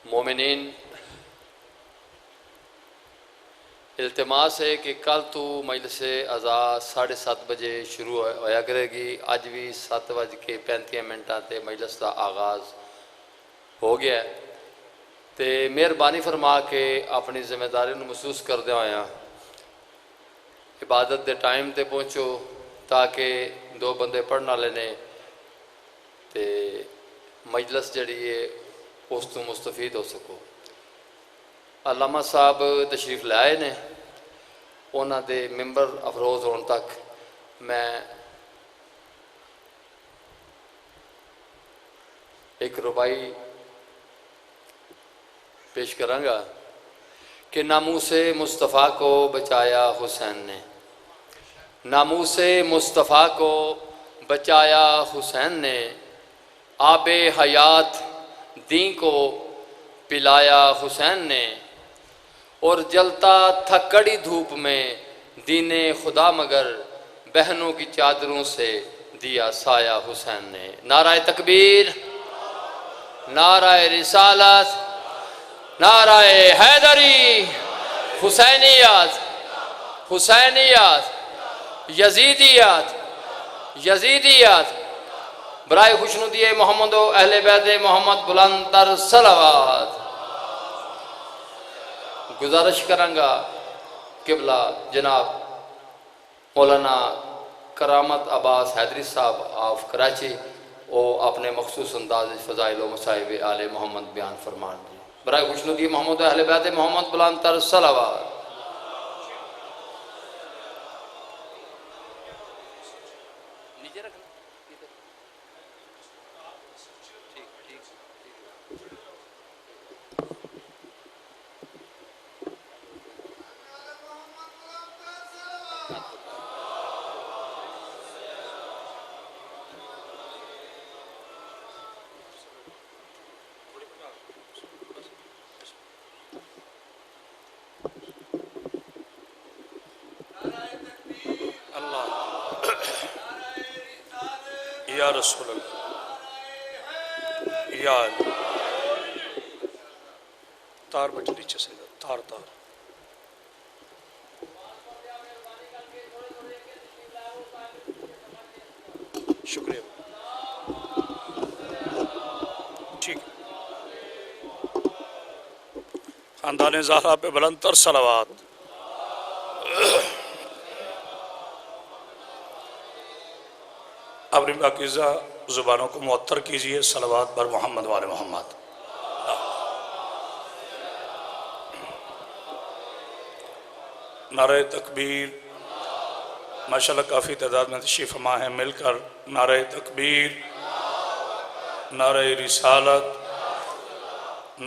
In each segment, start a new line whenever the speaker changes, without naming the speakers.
مومنین، التماس ہے کہ کل تو مجلس عزا 7:30 بجے شروع ہویا کرے گی۔ اج بھی 7:35 تے مجلس کا آغاز ہو گیا ہے تے مہربانی فرما کے اپنی ذمہ داری نو محسوس کردے ہویا عبادت دے ٹائم تے پہنچو تاکہ دو بندے پڑھن والے نے تے مجلس جڑی ہے اس تو مستفید ہو سکو۔ علامہ صاحب تشریف لائے نے، انہاں دے ممبر افروز ہون تک میں ایک ربائی پیش کراں گا کہ ناموس مصطفیٰ کو بچایا حسین نے، ناموس مصطفیٰ کو بچایا حسین نے، آب حیات دین کو پلایا حسین نے، اور جلتا تھا کڑی دھوپ میں دین خدا مگر بہنوں کی چادروں سے دیا سایہ حسین نے۔ نعرہ تکبیر، نعرہ رسالت، نعرہ حیدری، حسینیات، حسینیات، یزیدیات، یزیدیات، برائے خوشنودی محمد و اہل بیت محمد بلند تر صلوات۔ گزارش کروں گا قبلہ جناب مولانا کرامت عباس حیدری صاحب آف کراچی، وہ اپنے مخصوص انداز فضائل و مصائب آل محمد بیان فرمان دی۔ برائے خوشنودی محمد و اہل بیت محمد بلند تر صلوات۔
یا رسول اللہ، یا تار بچ نیچے سے تار تار شکریہ، ٹھیک ہے۔ خاندان زہرا پہ بلند تر صلوات۔ اپنی پاکیزہ زبانوں کو معطر کیجئے صلوات بر محمد وآل محمد۔ نعرہ تکبیر، ماشاءاللہ کافی تعداد میں تشریف فرما ہے، مل کر نعرہ تکبیر، نعرہ رسالت،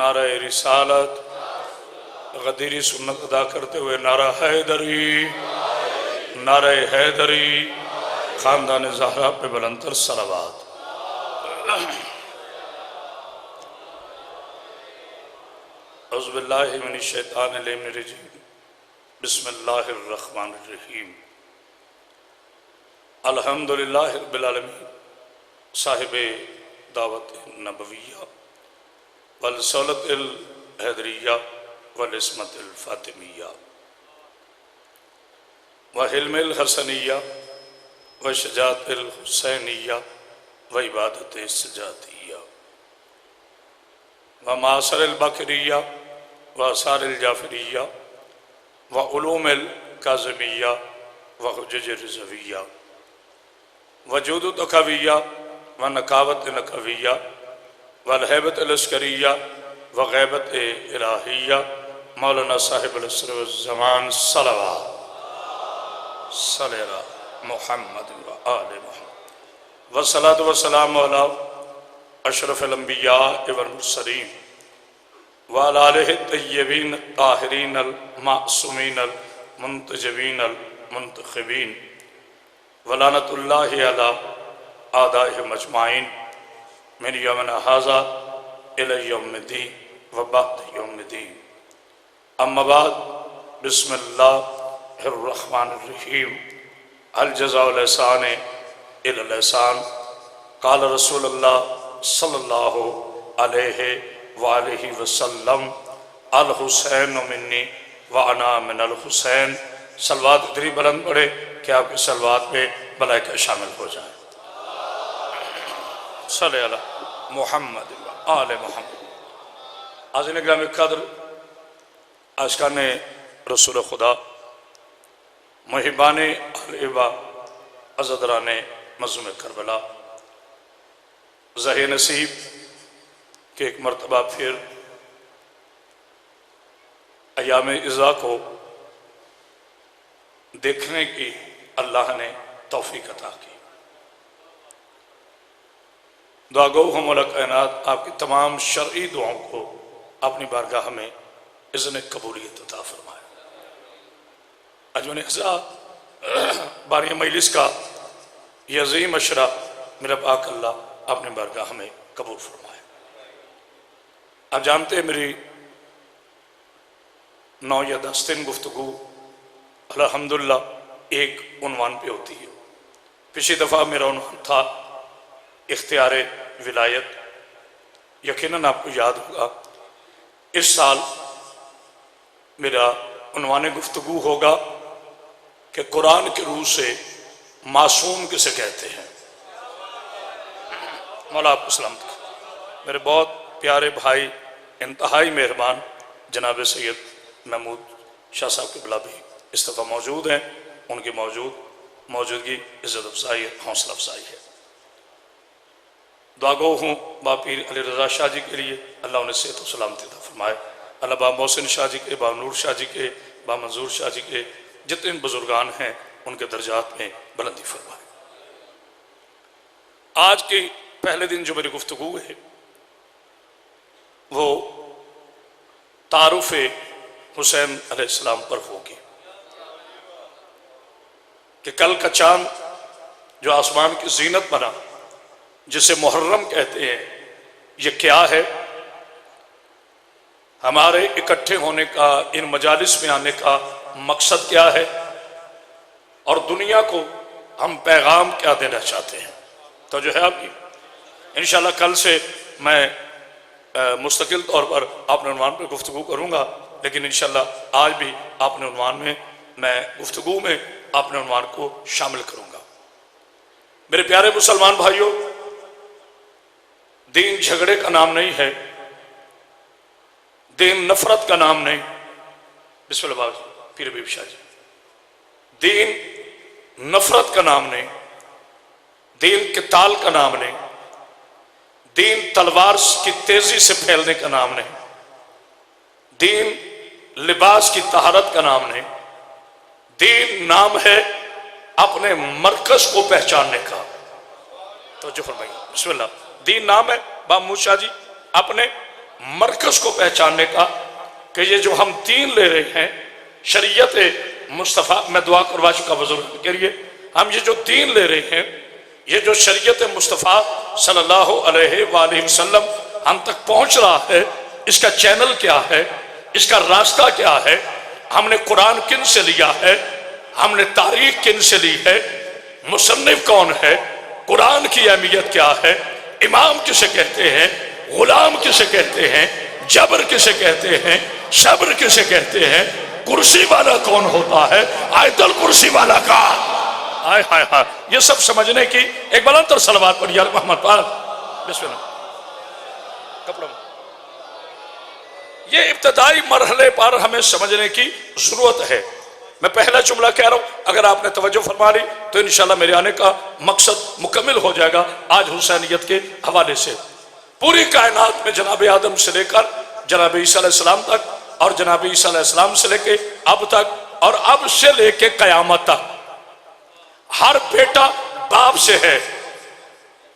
نعرہ رسالت، غدیری سنت ادا کرتے ہوئے نعرہ حیدری، نعرہ حیدری، خاندان زہرا پہ بلند تر صلوات۔ اعوذ باللہ من الشیطان الرجیم، بسم اللہ الرحمن الرحیم۔ الحمدللہ رب العالمین، صاحب دعوت نبویہ والرسالت الحیدریہ والعصمت الفاطمیہ وحلم الحسنیہ وشجاعت الحسینیہ وعبادت السجادیہ ومعاصر البکریہ وآثار الجعفریہ وعلوم الکاظمیہ وحجج الرضویہ وجود تقویہ ونقاوت نقویہ والہیبت العسکریہ وغیبت الہیہ مولانا صاحب العصر والزمان صلوات صلی اللہ محمد و آل محمد والصلاة والسلام علی اشرف الانبیاء والمرسلین وعلی آلہ الطیبین الطاہرین المعصومین المنتجبین المنتخبین ولعنت اللہ علی اعدائهم اجمعین من یومنا ھذا الی یوم الدین وبعد یوم الدین۔ اما بعد، بسم اللہ الرحمن الرحیم۔ الجزاء الاحسان الی الاحسان۔ قال رسول اللہ صلی اللہ علیہ وآلہ وسلم الحسین منی وانا من الحسین۔ صلوات اتنی بلند پڑھے کہ آپ کے صلوات میں ملائکہ شامل ہو جائیں۔ صلی علی محمد و آل محمد۔ حاضرین گرامی قدر، عاشقان رسول خدا، محبان الہبہ، عزاداران مظلوم کربلا، ظہیر نصیب کہ ایک مرتبہ پھر ایام عزا کو دیکھنے کی اللہ نے توفیق عطا کی۔ دعا گو ہم مولا کائنات آپ کی تمام شرعی دعاؤں کو اپنی بارگاہ میں اذن قبولیت عطا فرمائے۔ اجمن عزا باری مجلس کا یہ عظیم اشرا میرا پاک اللہ اپنی بارگاہ میں قبول فرمائے۔ آپ جانتے ہیں میری 9 یا 10 دن گفتگو الحمدللہ ایک عنوان پہ ہوتی ہے۔ پچھلی دفعہ میرا عنوان تھا اختیار ولایت۔ یقیناً آپ کو یاد ہوگا اس سال میرا عنوان گفتگو ہوگا کہ قرآن کے روح سے معصوم کسے کہتے ہیں۔ مولا آپ کو سلامت کرے۔ میرے بہت پیارے بھائی، انتہائی مہربان جناب سید محمود شاہ صاحب کے بلا بھی اس دفعہ موجود ہیں۔ ان کی موجودگی عزت افزائی ہے، حوصلہ افزائی ہے۔ دعا گو ہوں باپ پیر علی رضا شاہ جی کے لیے، اللہ انہیں صحت و سلامتی عطا فرمائے۔ اللہ با محسن شاہ جی کے، با نور شاہ جی کے، با منظور شاہ جی کے جتنے بزرگان ہیں ان کے درجات میں بلندی فرمائے۔ آج کی پہلے دن جو میری گفتگو ہے وہ تعارف حسین علیہ السلام پر ہوگی کہ کل کا چاند جو آسمان کی زینت بنا، جسے محرم کہتے ہیں، یہ کیا ہے؟ ہمارے اکٹھے ہونے کا، ان مجالس میں آنے کا مقصد کیا ہے، اور دنیا کو ہم پیغام کیا دینا چاہتے ہیں؟ تو جو ہے آپ کی انشاءاللہ کل سے میں مستقل طور پر اپنے عنوان پر گفتگو کروں گا، لیکن انشاءاللہ آج بھی اپنے عنوان میں گفتگو میں اپنے عنوان کو شامل کروں گا۔ میرے پیارے مسلمان بھائیوں، دین جھگڑے کا نام نہیں ہے، دین نفرت کا نام نہیں۔ بسم اللہ پیر حبیب شاہ جی۔ دین نفرت کا نام نہیں، دین قتال کا نام نہیں، دین تلوار کی تیزی سے پھیلنے کا نام نہیں، دین لباس کی طہارت کا نام نہیں، دین نام ہے اپنے مرکز کو پہچاننے کا۔ تو جو فرمائیے بسم اللہ، دین نام ہے بامو شاہ جی اپنے مرکز کو پہچاننے کا، کہ یہ جو ہم دین لے رہے ہیں شریعت مصطفیٰ، میں دعا کروا چکا بزرگ کے لیے، ہم یہ جو دین لے رہے ہیں، یہ جو شریعت مصطفیٰ صلی اللہ علیہ وآلہ وسلم ہم تک پہنچ رہا ہے، اس کا چینل کیا ہے، اس کا راستہ کیا ہے، ہم نے قرآن کن سے لیا ہے، ہم نے تاریخ کن سے لی ہے، مصنف کون ہے، قرآن کی اہمیت کیا ہے، امام کسے کہتے ہیں، غلام کسے کہتے ہیں، جبر کسے کہتے ہیں، صبر کسے کہتے ہیں، کرسی والا کون ہوتا ہے، آیت الکرسی والا کا آئے ہائے ہائے، یہ سب سمجھنے کی ایک بلند تر صلوات پڑھی یا محمد پاک بسم اللہ۔ کپڑا یہ ابتدائی مرحلے پر ہمیں سمجھنے کی ضرورت ہے۔ میں پہلا جملہ کہہ رہا ہوں، اگر آپ نے توجہ فرما لی تو انشاءاللہ میرے آنے کا مقصد مکمل ہو جائے گا آج حسینیت کے حوالے سے۔ پوری کائنات میں جناب آدم سے لے کر جناب عیسیٰ علیہ السلام تک، اور جناب عیسیٰ علیہ السلام سے لے کے اب تک، اور اب سے لے کے قیامت تک، ہر بیٹا باپ سے ہے،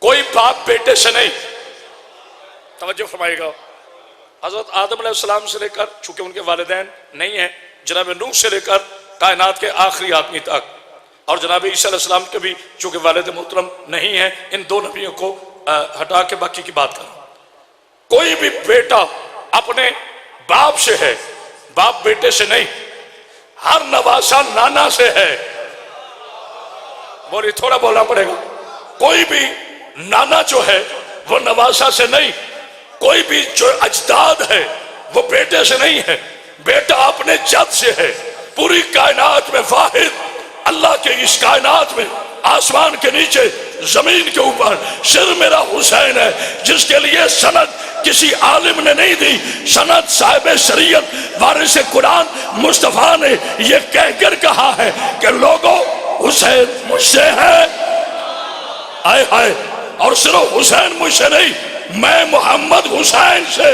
کوئی باپ بیٹے سے نہیں۔ توجہ فرمائے گا، حضرت آدم علیہ السلام سے لے کر، چونکہ ان کے والدین نہیں ہیں، جناب نوح سے لے کر کائنات کے آخری آدمی تک، اور جناب عیسیٰ علیہ السلام کے بھی چونکہ والد محترم نہیں ہیں، ان دو نبیوں کو ہٹا کے باقی کی بات کروں۔ کوئی بھی بیٹا اپنے باپ سے ہے، باپ بیٹے سے نہیں۔ ہر نواسا نانا سے ہے، بولی تھوڑا بولنا پڑے گا، کوئی بھی نانا جو ہے وہ نواسا سے نہیں، کوئی بھی جو اجداد ہے وہ بیٹے سے نہیں ہے، بیٹا اپنے جد سے ہے۔ پوری کائنات میں واحد اللہ کے اس کائنات میں، آسمان کے نیچے زمین کے اوپر صرف میرا حسین ہے، جس کے لیے سند کسی عالم نے نہیں دی، سند صاحب شریعت وارث قرآن مصطفیٰ نے یہ کہہ کر کہا ہے کہ لوگوں حسین مجھ سے ہے، آئے ہائے، اور صرف حسین مجھ سے نہیں، میں محمد حسین سے۔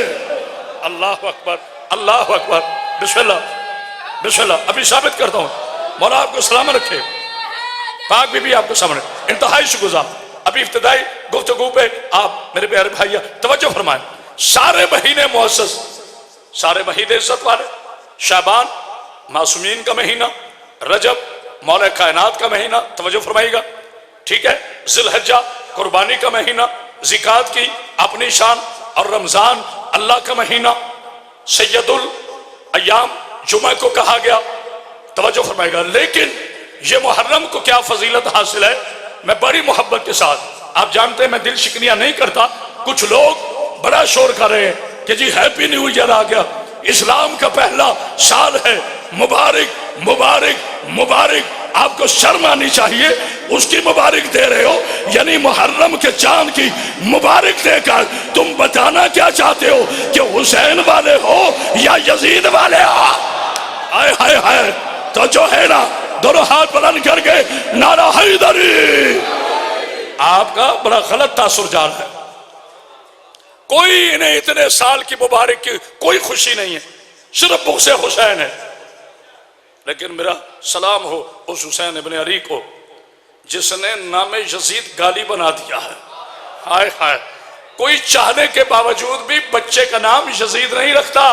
اللہ اکبر، اللہ اکبر، بسم اللہ بسم اللہ۔ ابھی ثابت کرتا ہوں، مولا آپ کو سلامت رکھے، پاک بی بی آپ کو سامنے، انتہائی شکر۔ ابھی ابتدائی گفتگو پہ آپ میرے پیارے بھائیہ توجہ فرمائیں۔ سارے مہینے معزز، سارے مہینے عزت والے، شعبان معصومین کا مہینہ، رجب مولا کائنات کا مہینہ، توجہ فرمائیے گا، ٹھیک ہے، ذی الحجہ قربانی کا مہینہ، زکوٰۃ کی اپنی شان، اور رمضان اللہ کا مہینہ، سید الایام جمعہ کو کہا گیا، توجہ فرمائے گا۔ لیکن یہ محرم کو کیا فضیلت حاصل ہے، میں بڑی محبت کے ساتھ، آپ جانتے ہیں میں دل شکنیاں نہیں کرتا، کچھ لوگ بڑا شور کر رہے ہیں کہ جی ہیپی نیو ایئر آ گیا، اسلام کا پہلا سال ہے، مبارک مبارک مبارک۔ آپ کو شرم آنی چاہیے، اس کی مبارک دے رہے ہو، یعنی محرم کے چاند کی مبارک دے کر تم بتانا کیا چاہتے ہو کہ حسین والے ہو یا یزید والے ہو؟ آئے ہائے ہائے، تو جو ہے نا دونوں ہاتھ بلند کر کے نعرہ حیدری۔ آپ کا بڑا غلط تاثر جا رہا ہے، کوئی انہیں اتنے سال کی مبارک کی کوئی خوشی نہیں ہے، صرف بغض حسین ہے۔ لیکن میرا سلام ہو اس حسین ابن علی کو جس نے نام یزید گالی بنا دیا ہے، ہائے ہائے، کوئی چاہنے کے باوجود بھی بچے کا نام یزید نہیں رکھتا۔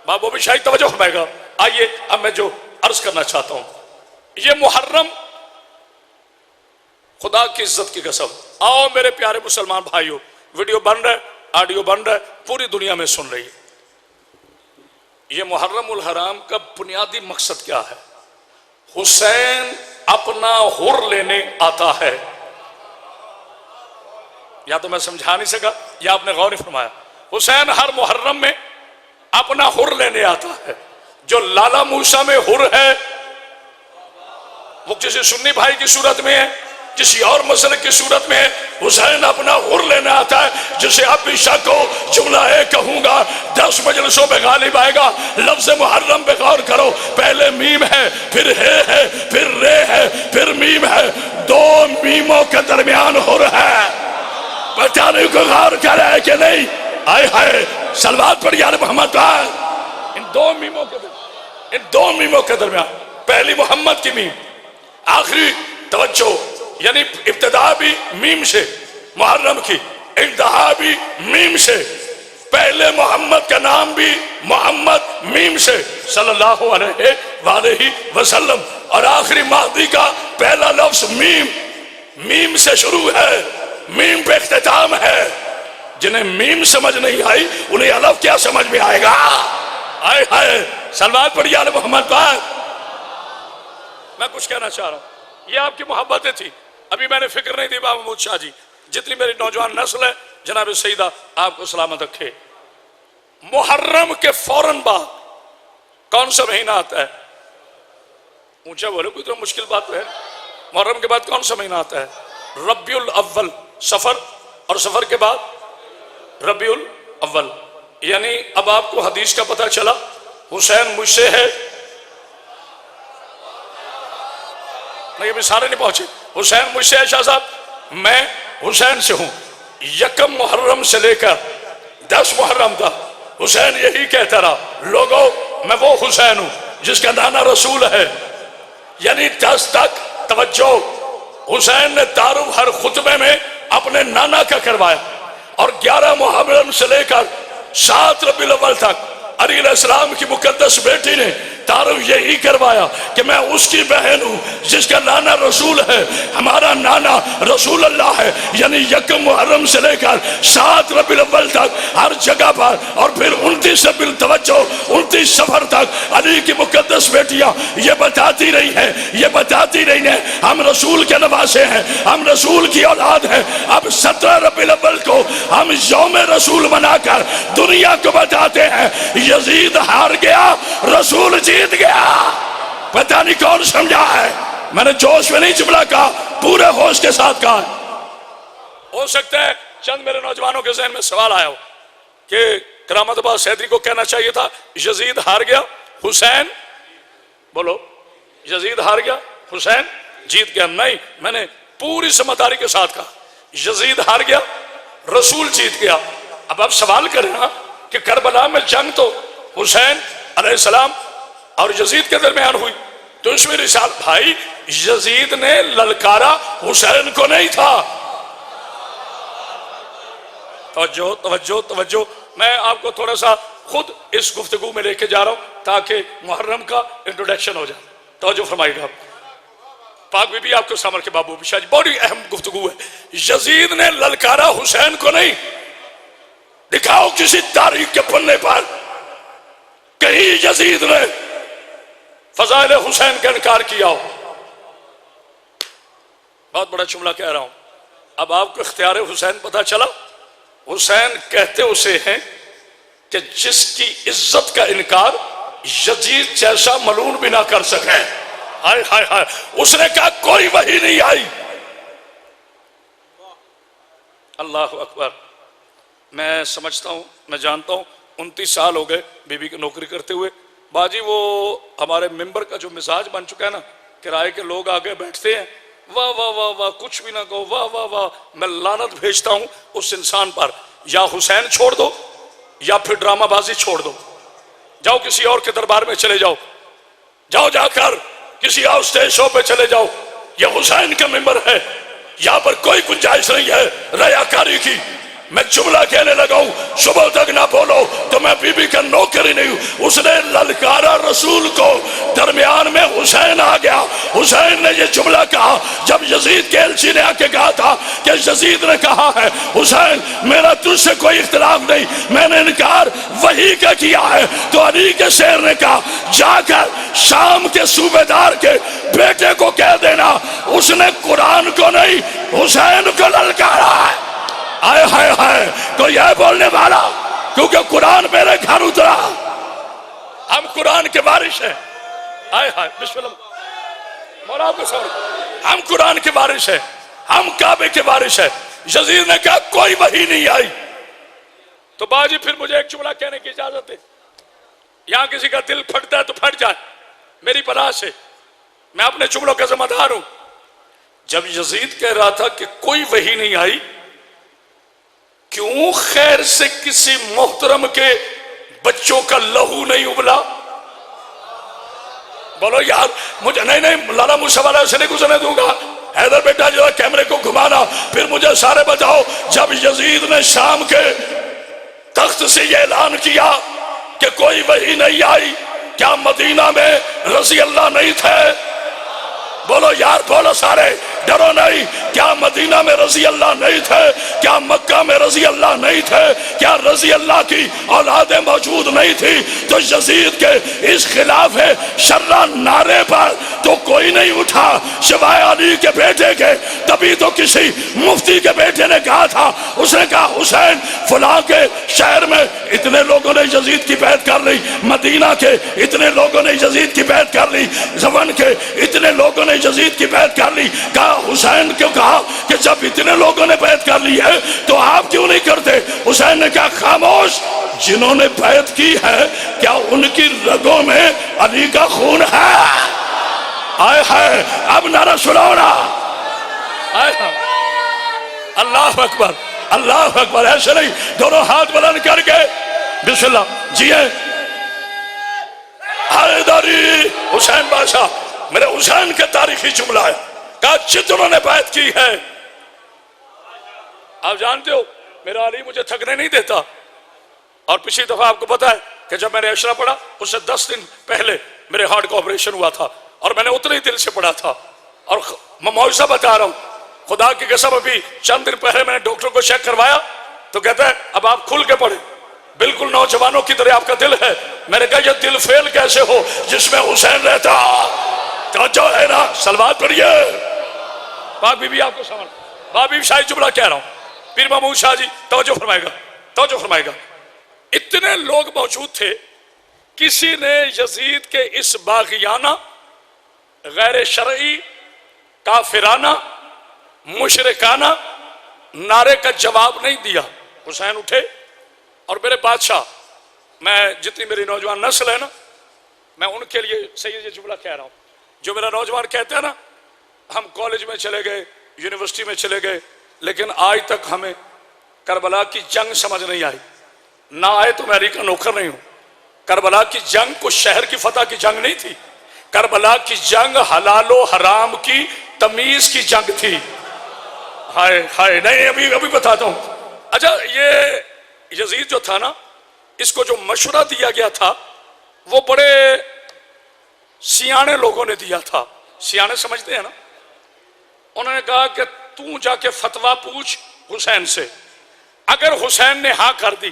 بابو بھی شاید توجہ فرمائے گا۔ آئیے اب میں جو عرض کرنا چاہتا ہوں، یہ محرم خدا کی عزت کی قسم، آؤ میرے پیارے مسلمان بھائیوں، ویڈیو بن رہا ہے، آڈیو بن رہا ہے، پوری دنیا میں سن رہی ہے۔ یہ محرم الحرام کا بنیادی مقصد کیا ہے؟ حسین اپنا حر لینے آتا ہے، یا تو میں سمجھا نہیں سکا یا آپ نے غور نہیں فرمایا۔ حسین ہر محرم میں اپنا حر لینے آتا ہے۔ جو لالا موسیٰ میں حر ہے وہ کسی سنی بھائی کی صورت میں ہے، کسی اور مسئلے کی صورت میں ہے، حسین اپنا حر لینے آتا ہے، جسے اب بھی شک ہو جملہ ایک کہوں گا 10 مجلسوں پہ غالب آئے گا۔ لفظ محرم پہ غور کرو، پہلے میم ہے، پھر ہے، پھر رے ہے، پھر میم ہے، 2 میموں کے درمیان حر ہے۔ بچانے کو غور کرے ہے کہ نہیں؟ آئے ہائے، صلوات پڑھ یا محمد پاک۔ ان 2 میموں کے درمیان پہلی محمد کی میم، آخری توجہ، یعنی ابتدا بھی میم سے محرم کی، انتہا بھی میم سے، پہلے محمد کا نام بھی محمد میم سے صلی اللہ علیہ وآلہ وسلم، اور آخری مہدی کا پہلا لفظ میم، میم سے شروع ہے، میم پہ اختتام ہے۔ جنہیں میم سمجھ نہیں آئی انہیں الف کیا سمجھ میں آئے گا؟ آئے ہائے، صلوات پڑھی آل محمد پاک۔ میں کچھ کہنا چاہ رہا ہوں، یہ آپ کی محبتیں تھی، ابھی میں نے فکر نہیں دی بابا محمود شاہ جی، جتنی میری نوجوان نسل ہے، جناب سیدہ آپ کو سلامت رکھے۔ محرم کے فوراً بعد کون سا مہینہ آتا ہے؟ اونچا بولے، کوئی تو مشکل بات ہے۔ محرم کے بعد کون سا مہینہ آتا ہے؟ ربیع الاول، سفر، اور سفر کے بعد ربیع الاول۔ یعنی اب آپ کو حدیث کا پتہ چلا، حسین مجھ سے ہے، نہیں ابھی سارے نہیں پہنچے، حسین مجھ سے ہے شاہ صاحب، میں حسین سے ہوں۔ 1 محرم سے لے کر 10 محرم تک حسین یہی کہتا رہا، لوگوں میں وہ حسین ہوں جس کا نانا رسول ہے۔ یعنی 10 تک توجہ، حسین نے تعارف ہر خطبے میں اپنے نانا کا کروایا، اور 11 محرم سے لے کر 7 ربیع الاول تک علی علیہ السلام کی مقدس بیٹی نے تعارف یہی کروایا کہ میں اس کی بہن ہوں جس کا نانا رسول ہے، ہمارا نانا رسول اللہ ہے۔ یعنی 1 محرم سے لے کر 7 ربیع الاول تک ہر جگہ پر، اور پھر 29 ربیع توجہ مرتی سفر تک علی کی مقدس بیٹیاں یہ بتاتی رہی ہیں ہم رسول کے نواسے ہیں، ہم رسول کی اولاد ہیں۔ اب 17 ربیع الاول کو ہم یوم رسول بنا کر دنیا کو بتاتے ہیں یزید ہار گیا، رسول جیت گیا۔ پتہ نہیں کون سمجھا ہے، میں نے جوش میں نہیں جملہ کہا، پورے ہوش کے ساتھ کہا ہے۔ ہو سکتا ہے چند میرے نوجوانوں کے ذہن میں سوال آیا ہو کہ کرامت عباس حیدری کو کہنا چاہیے تھا یزید ہار گیا، حسین بولو یزید ہار گیا، حسین جیت گیا۔ نہیں، میں نے پوری سمجھداری کے ساتھ کہا یزید ہار گیا، رسول جیت گیا۔ اب آپ سوال کریں نا کہ کربلا میں جنگ تو حسین علیہ السلام اور یزید کے درمیان ہوئی، تو اس میں رسال بھائی یزید نے للکارا حسین کو نہیں تھا۔ توجہ توجہ توجہ، میں آپ کو تھوڑا سا خود اس گفتگو میں لے کے جا رہا ہوں تاکہ محرم کا انٹروڈکشن ہو جائے۔ توجہ فرمائیے گا، پاک بی بی آپ کو سامر کے بابو بھی شاہ جی، بڑی اہم گفتگو ہے۔ یزید نے للکارا حسین کو نہیں، دکھاؤ کسی تاریخ کے پنے پر کہیں یزید نے فضائل حسین کا انکار کیا ہو۔ بہت بڑا جملہ کہہ رہا ہوں، اب آپ کو اختیار حسین پتہ چلا۔ حسین کہتے اسے ہیں کہ جس کی عزت کا انکار یزید جیسا ملعون بھی نہ کر سکے۔ ہائے ہائے ہائے، اس نے کہا کوئی وحی نہیں آئی۔ اللہ اکبر، میں سمجھتا ہوں، میں جانتا ہوں 29 سال ہو گئے بی بی کی نوکری کرتے ہوئے۔ باجی وہ ہمارے ممبر کا جو مزاج بن چکا ہے نا، کرائے کے لوگ آگے بیٹھتے ہیں، واہ واہ واہ واہ، کچھ بھی نہ کہو، واہ واہ واہ، میں لعنت بھیجتا ہوں اس انسان پر۔ یا حسین چھوڑ دو یا پھر ڈرامہ بازی چھوڑ دو، جاؤ کسی اور کے دربار میں چلے جاؤ، جاؤ جا کر کسی اور اسٹیج شو پہ چلے جاؤ۔ یہ حسین کا ممبر ہے، یہاں پر کوئی گنجائش نہیں ہے ریاکاری کی۔ میں جملہ کہنے لگا ہوں، صبح تک نہ بولو تو میں بی بی کا نوکر ہی نہیں ہوں۔ اس نے للکارا رسول کو، درمیان میں حسین آ گیا۔ حسین نے یہ جملہ کہا جب یزید کے ایلچی نے آ کے کہا تھا کہ یزید نے کہا ہے حسین میرا تجھ سے کوئی اختلاف نہیں، میں نے انکار وحی کا کیا ہے، تو علی کے شیر نے کہا جا کر شام کے صوبیدار کے بیٹے کو کہہ دینا اس نے قرآن کو نہیں حسین کو للکارا ہے۔ آئے ہائے ہائے، کوئی ہے بولنے والا؟ کیونکہ قرآن میرے گھر اترا، ہم قرآن کے وارث ہیں۔ آئے ہائے، بسم اللہ، مولا آپ کو سمجھ، ہم قرآن کے وارث ہیں، ہم کعبے کے وارث ہیں۔ یزید نے کہا کوئی وحی نہیں آئی۔ تو باجی پھر مجھے ایک جملہ کہنے کی اجازت ہے، یہاں کسی کا دل پھٹتا ہے تو پھٹ جائے میری پناہ سے، میں اپنے جملوں کا ذمہ دار ہوں۔ جب یزید کہہ رہا تھا کہ کوئی وحی نہیں آئی، کیوں خیر سے کسی محترم کے بچوں کا لہو نہیں ابلا؟ بولو یار، مجھے نہیں لالا موسیٰ والا سے نہیں گزرنے دوں گا۔ حیدر بیٹا جو کیمرے کو گھمانا، پھر مجھے سارے بتاؤ جب یزید نے شام کے تخت سے یہ اعلان کیا کہ کوئی وحی نہیں آئی، کیا مدینہ میں رضی اللہ نہیں تھے؟ بولو یار، بولو سارے، ڈرو نہیں۔ کیا مدینہ میں رضی اللہ نہیں تھے؟ کیا مکہ میں رضی اللہ نہیں تھے؟ کیا رضی اللہ کی اولادیں موجود نہیں تھی؟ تو یزید کے اس خلاف شرع نعرے پر تو کوئی نہیں اٹھا سوائے علی کے بیٹے کے۔ تبھی تو کسی مفتی کے بیٹے نے کہا تھا، اس نے کہا حسین فلاں کے شہر میں اتنے لوگوں نے یزید کی بیعت کر لی، مدینہ کے اتنے لوگوں نے یزید کی بیعت کر لی، زمن کے اتنے لوگوں نے یزید کی بیعت کر لی۔ کہا حسین کیوں کہا کہ جب اتنے لوگوں نے بیعت کر لی ہے تو آپ کیوں نہیں کرتے؟ حسین نے کہا خاموش، جنہوں نے بیعت کی ہے کیا ان کی رگوں میں علی کا خون ہے؟ آئے ہائے، اب نعرہ سناؤنا۔ اللہ اکبر، اللہ اکبر، ایسے نہیں، دونوں ہاتھ بلند کر کے بسم اللہ جیے۔ حیدری حسین بادشاہ، میرے حسین کے تاریخی جملہ ہے، کہا جتنوں نے بیعت کی ہے۔ آپ جانتے ہو میرا علی مجھے تھکنے نہیں دیتا، اور پچھلی دفعہ آپ کو پتا ہے کہ جب میں نے عشرہ پڑھا اس سے 10 دن پہلے میرے ہارٹ کا آپریشن ہوا تھا، اور میں نے اتنے ہی دل سے پڑھا تھا، اور میں معجزہ بتا رہا ہوں، خدا کی قسم ابھی چند دن پہلے میں نے ڈاکٹر کو چیک کروایا تو کہتا ہے اب آپ کھل کے پڑھیں۔ بالکل نوجوانوں کی طرح آپ کا دل ہے. میں نے کہا یہ دل فیل کیسے ہو جس میں حسین رہتا؟ توجہ ہے نا؟ صلوات پڑھیے. پاک بی بی آپ کو سمجھ پاک بی بی شاہی جملہ کہہ رہا ہوں. پیر محمود شاہ جی توجہ فرمائے گا, توجہ فرمائے گا. اتنے لوگ موجود تھے, کسی نے یزید کے اس باغیانہ, غیر شرعی, کافرانہ, مشرکانہ نعرے کا جواب نہیں دیا. حسین اٹھے اور میرے بادشاہ, میں جتنی میری نوجوان نسل ہے نا, میں ان کے لیے سید یہ جملہ کہہ رہا ہوں. جو میرا نوجوان کہتے ہیں نا ہم کالج میں چلے گئے, یونیورسٹی میں چلے گئے, لیکن آج تک ہمیں کربلا کی جنگ سمجھ نہیں آئی. نہ آئے تو میں علی کا نوکر نہیں ہوں. کربلا کی جنگ کچھ شہر کی فتح کی جنگ نہیں تھی. کربلا کی جنگ حلال و حرام کی تمیز کی جنگ تھی. ہائے ہائے, نہیں ابھی بتاتا ہوں. اچھا, یہ یزید جو تھا نا, اس کو جو مشورہ دیا گیا تھا وہ بڑے سیانے لوگوں نے دیا تھا. سیانے سمجھتے ہیں نا؟ انہوں نے کہا کہ تو جا کے فتویٰ پوچھ حسین سے, اگر حسین نے ہاں کر دی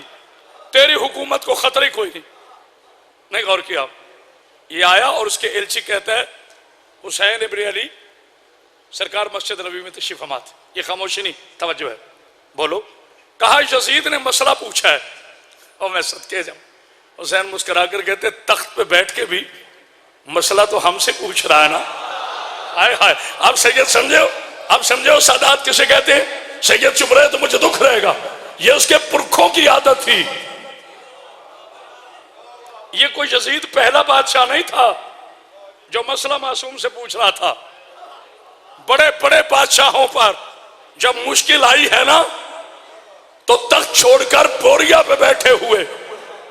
تیری حکومت کو خطرہ کوئی نہیں. غور کیا, یہ آیا اور اس کے ایلچی کہتا ہے حسین ابن علی سرکار مسجد نبوی میں تشریف فرما تھے. یہ خاموشی نہیں, توجہ ہے, بولو. کہا یزید نے مسئلہ پوچھا ہے. اور میں صدقے جاؤں, حسین مسکرا کر کہتے تخت پہ بیٹھ کے بھی مسئلہ تو ہم سے پوچھ رہا ہے نا. ہائے ہائے, آپ سید سمجھے ہو, آپ سمجھے ہو سادات کسے کہتے ہیں؟ سید چپ رہے تو مجھے دکھ رہے گا. یہ اس کے پرکھوں کی عادت تھی. یہ کوئی یزید پہلا بادشاہ نہیں تھا جو مسئلہ معصوم سے پوچھ رہا تھا. بڑے بڑے بادشاہوں پر جب مشکل آئی ہے نا تو تخت چھوڑ کر بوریا پہ بیٹھے ہوئے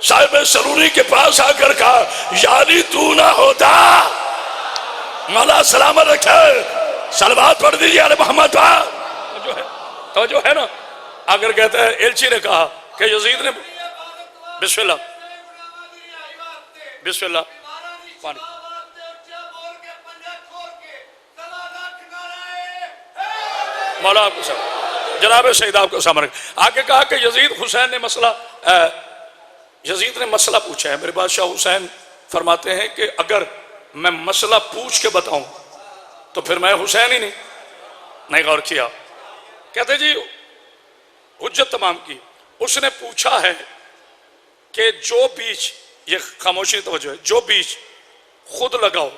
صاحب سرونی کے پاس آ کر کہا یعنی تو نہ ہوتا, مولا سلامت رکھے, صلوات پڑھ دیجیے علی محمد. توجہ ہے نا؟ اگر کہتا ہے ایلچی نے کہا کہ یزید نے, بسم اللہ بسم اللہ, پانی مولا آپ کو سمجھ, جناب سید آپ کو سمجھ. آگے کہا کہ یزید نے مسئلہ پوچھا ہے. میرے بادشاہ حسین فرماتے ہیں کہ اگر میں مسئلہ پوچھ کے بتاؤں تو پھر میں حسین ہی نہیں. غور کیا, کہتے جی حجت تمام کی. اس نے پوچھا ہے کہ جو بیج, یہ خاموشی توجہ ہے, جو بیج خود لگاؤ,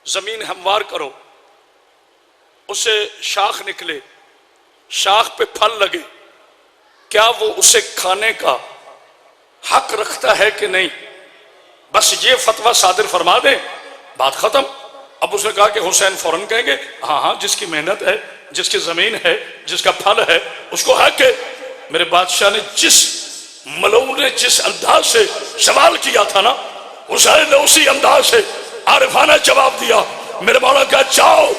زمین ہموار کرو, اسے شاخ نکلے, شاخ پہ پھل لگے, کیا وہ اسے کھانے کا حق رکھتا ہے کہ نہیں؟ بس یہ فتویٰ صادر فرما دے, بات ختم. اب اس نے کہا کہ حسین فوراً کہیں گے ہاں جس کی محنت ہے, جس کی زمین ہے, جس کا پھل ہے, اس کو حق ہے. میرے بادشاہ نے جس ملعون نے جس انداز سے سوال کیا تھا نا, حسین نے اسی انداز سے عارفانہ جواب دیا. میرے مولا کہا جاؤ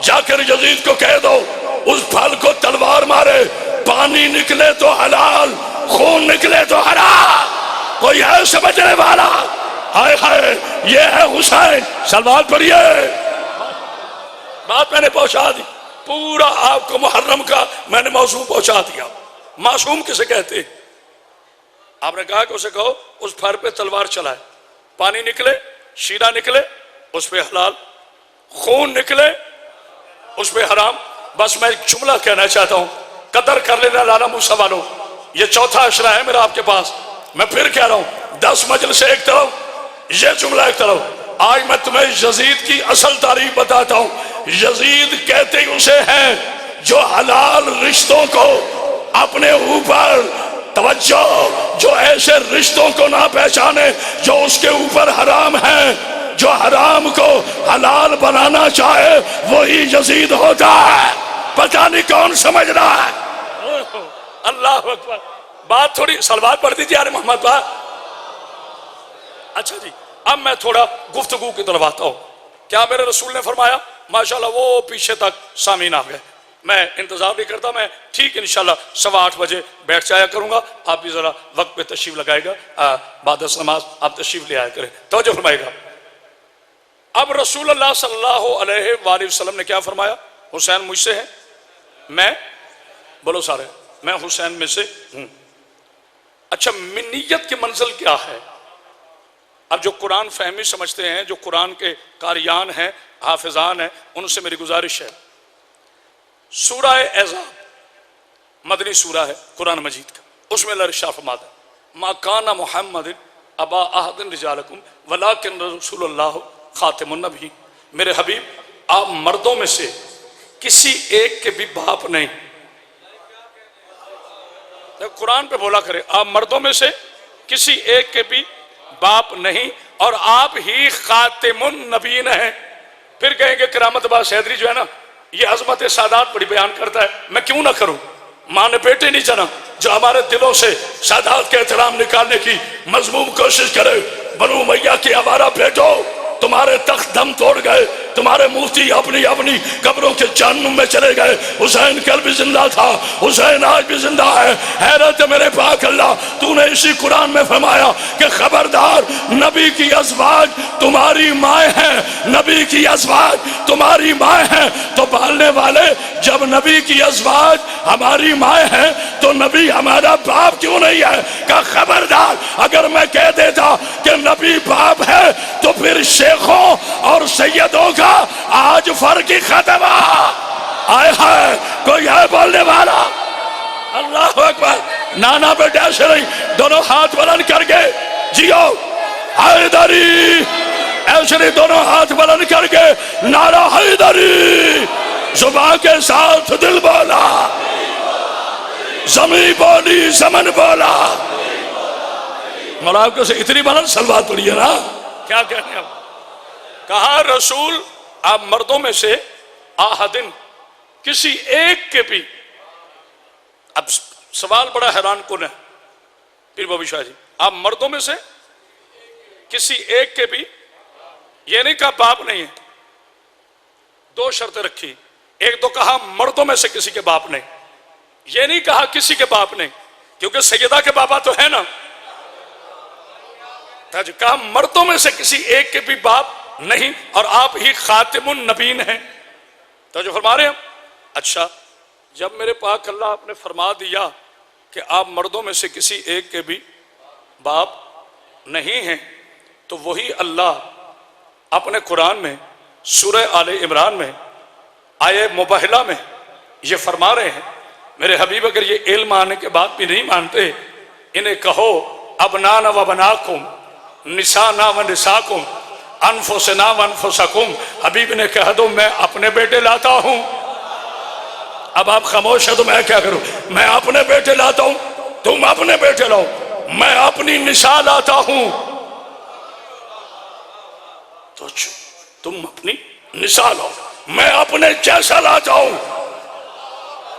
جا کر یزید کو کہہ دو اس پھل کو تلوار مارے, پانی نکلے تو حلال, خون نکلے تو حرام. کوئی ہے سمجھنے والا؟ ہائے ہائے, یہ ہے حسین. صلوات پڑھیے. بات میں نے پہنچا دی, پورا آپ کو محرم کا میں نے موضوع پہنچا دیا. معصوم کسے کہتے؟ آپ نے کہا کہ اسے کہو اس پھر پہ تلوار چلائے, پانی نکلے, شیرہ نکلے, اس پہ حلال, خون نکلے, اس پہ حرام. بس میں ایک جملہ کہنا چاہتا ہوں, قدر کر لینا لالا موسیٰ والوں, یہ چوتھا عشرہ ہے میرا آپ کے پاس. میں پھر کہہ رہا ہوں 10 مجلس ایک طرف, یہ جملہ ایک طرف. آج میں تمہیں یزید کی اصل تاریخ بتاتا ہوں. یزید کہتے اسے ہیں جو حلال رشتوں کو اپنے اوپر, توجہ, جو ایسے رشتوں کو نہ پہچانے جو اس کے اوپر حرام ہیں, جو حرام کو حلال بنانا چاہے وہی یزید ہوتا ہے. پتہ نہیں کون سمجھ رہا ہے. اللہ اکبر. بات تھوڑی صلوات پڑھ دیجیے یار محمد بھائی. اچھا جی, اب میں تھوڑا گفتگو کی طرف آتا ہوں. کیا میرے رسول نے فرمایا؟ ماشاءاللہ وہ پیچھے تک سامعین آ گئے. میں انتظار نہیں کرتا, میں ٹھیک انشاءاللہ 8:15 بجے بیٹھ جایا کروں گا. آپ بھی ذرا وقت پہ تشریف لگائے گا, بعد از نماز آپ تشریف لے آیا کریں. توجہ فرمائے گا. اب رسول اللہ صلی اللہ علیہ وآلہ وسلم نے کیا فرمایا؟ حسین مجھ سے ہے, میں, بولو سارے, میں حسین میں سے ہوں. اچھا منیت کی منزل کیا ہے؟ اب جو قرآن فہمی سمجھتے ہیں، جو قرآن کے قاریان ہیں، حافظان ہیں، ان سے میری گزارش ہے، سورہ احزاب مدنی سورہ ہے قرآن مجید کا، اس میں اللہ ارشاد فرماتا ہے ما کان محمد ابا احد رجالکم ولکن رسول اللہ خاتم النبی، میرے حبیب آپ مردوں میں سے کسی ایک کے بھی باپ نہیں. قرآن پہ بولا کرے آپ مردوں میں سے کسی ایک کے بھی باپ نہیں اور آپ ہی خاتم النبیین ہیں. پھر کہیں گے کرامت عباس حیدری جو ہے نا یہ عظمت سادات بڑی بیان کرتا ہے، میں کیوں نہ کروں؟ ماں نے بیٹے نہیں چنا جو ہمارے دلوں سے سادات کے احترام نکالنے کی مذموم کوشش کرے. بنو امیہ کی آوارہ بیٹو تمہارے تخت دم توڑ گئے، تمہارے مفتی اپنی اپنی قبروں کے جہنم میں چلے گئے. حسین کل بھی زندہ تھا، حسین آج بھی زندہ ہے. حیرت میرے پاک اللہ، تو نے اسی قرآن میں فرمایا کہ خبردار نبی کی ازواج تمہاری مائیں ہیں، نبی کی ازواج تمہاری مائیں ہیں. تو پالنے والے جب نبی کی ازواج ہماری مائیں ہیں تو نبی ہمارا باپ کیوں نہیں ہے؟ کہ خبردار اگر میں کہہ دیتا کہ نبی باپ ہے تو پھر شیخوں اور سیدوں کا آج فرق ہی ختم. آئے ہے کوئی ہے بولنے والا؟ اللہ اکبر. نانا بیٹا سے نہیں، دونوں ہاتھ بلند کر کے جیو حیدری، ایسے نہیں دونوں ہاتھ بلند کر کے نعرہ حیدری. زبان کے ساتھ دل بولا، زمین بولی، زمن بولا. مولا آپ کو سے اتنی بلند سلوات پڑی ہے نا، کیا کہنے ہیں؟ کہا رسول آپ مردوں میں سے آہدن کسی ایک کے بھی. اب سوال بڑا حیران کن ہے پیر بابی شاہ جی، آپ مردوں میں سے کسی ایک کے بھی، یہ نہیں کہا باپ نہیں ہے، دو شرطیں رکھی. ایک تو کہا مردوں میں سے کسی کے باپ نہیں، یہ نہیں کہا کسی کے باپ نہیں، کیونکہ سیدہ کے بابا تو ہے نا. کہا مردوں میں سے کسی ایک کے بھی باپ نہیں اور آپ ہی خاتم النبیین ہیں. تو جو فرما رہے ہیں اچھا جب میرے پاک اللہ آپ نے فرما دیا کہ آپ مردوں میں سے کسی ایک کے بھی باپ نہیں ہیں، تو وہی اللہ اپنے قرآن میں سورہ آل عمران میں آیہ مباہلہ میں یہ فرما رہے ہیں میرے حبیب اگر یہ علم آنے کے بعد بھی نہیں مانتے انہیں کہو ابنانا و بناکم نسانا و نساکم انفسنا و انفسکم. حبیب نے کہہ دو میں اپنے بیٹے لاتا ہوں. اب آپ خاموش ہے تو میں کیا کروں؟ میں اپنے بیٹے لاتا ہوں، تم اپنے بیٹے لاؤ. میں اپنی نساء لاتا ہوں تو تم اپنی نساء لاؤ. میں اپنے جیسا لاتا ہوں.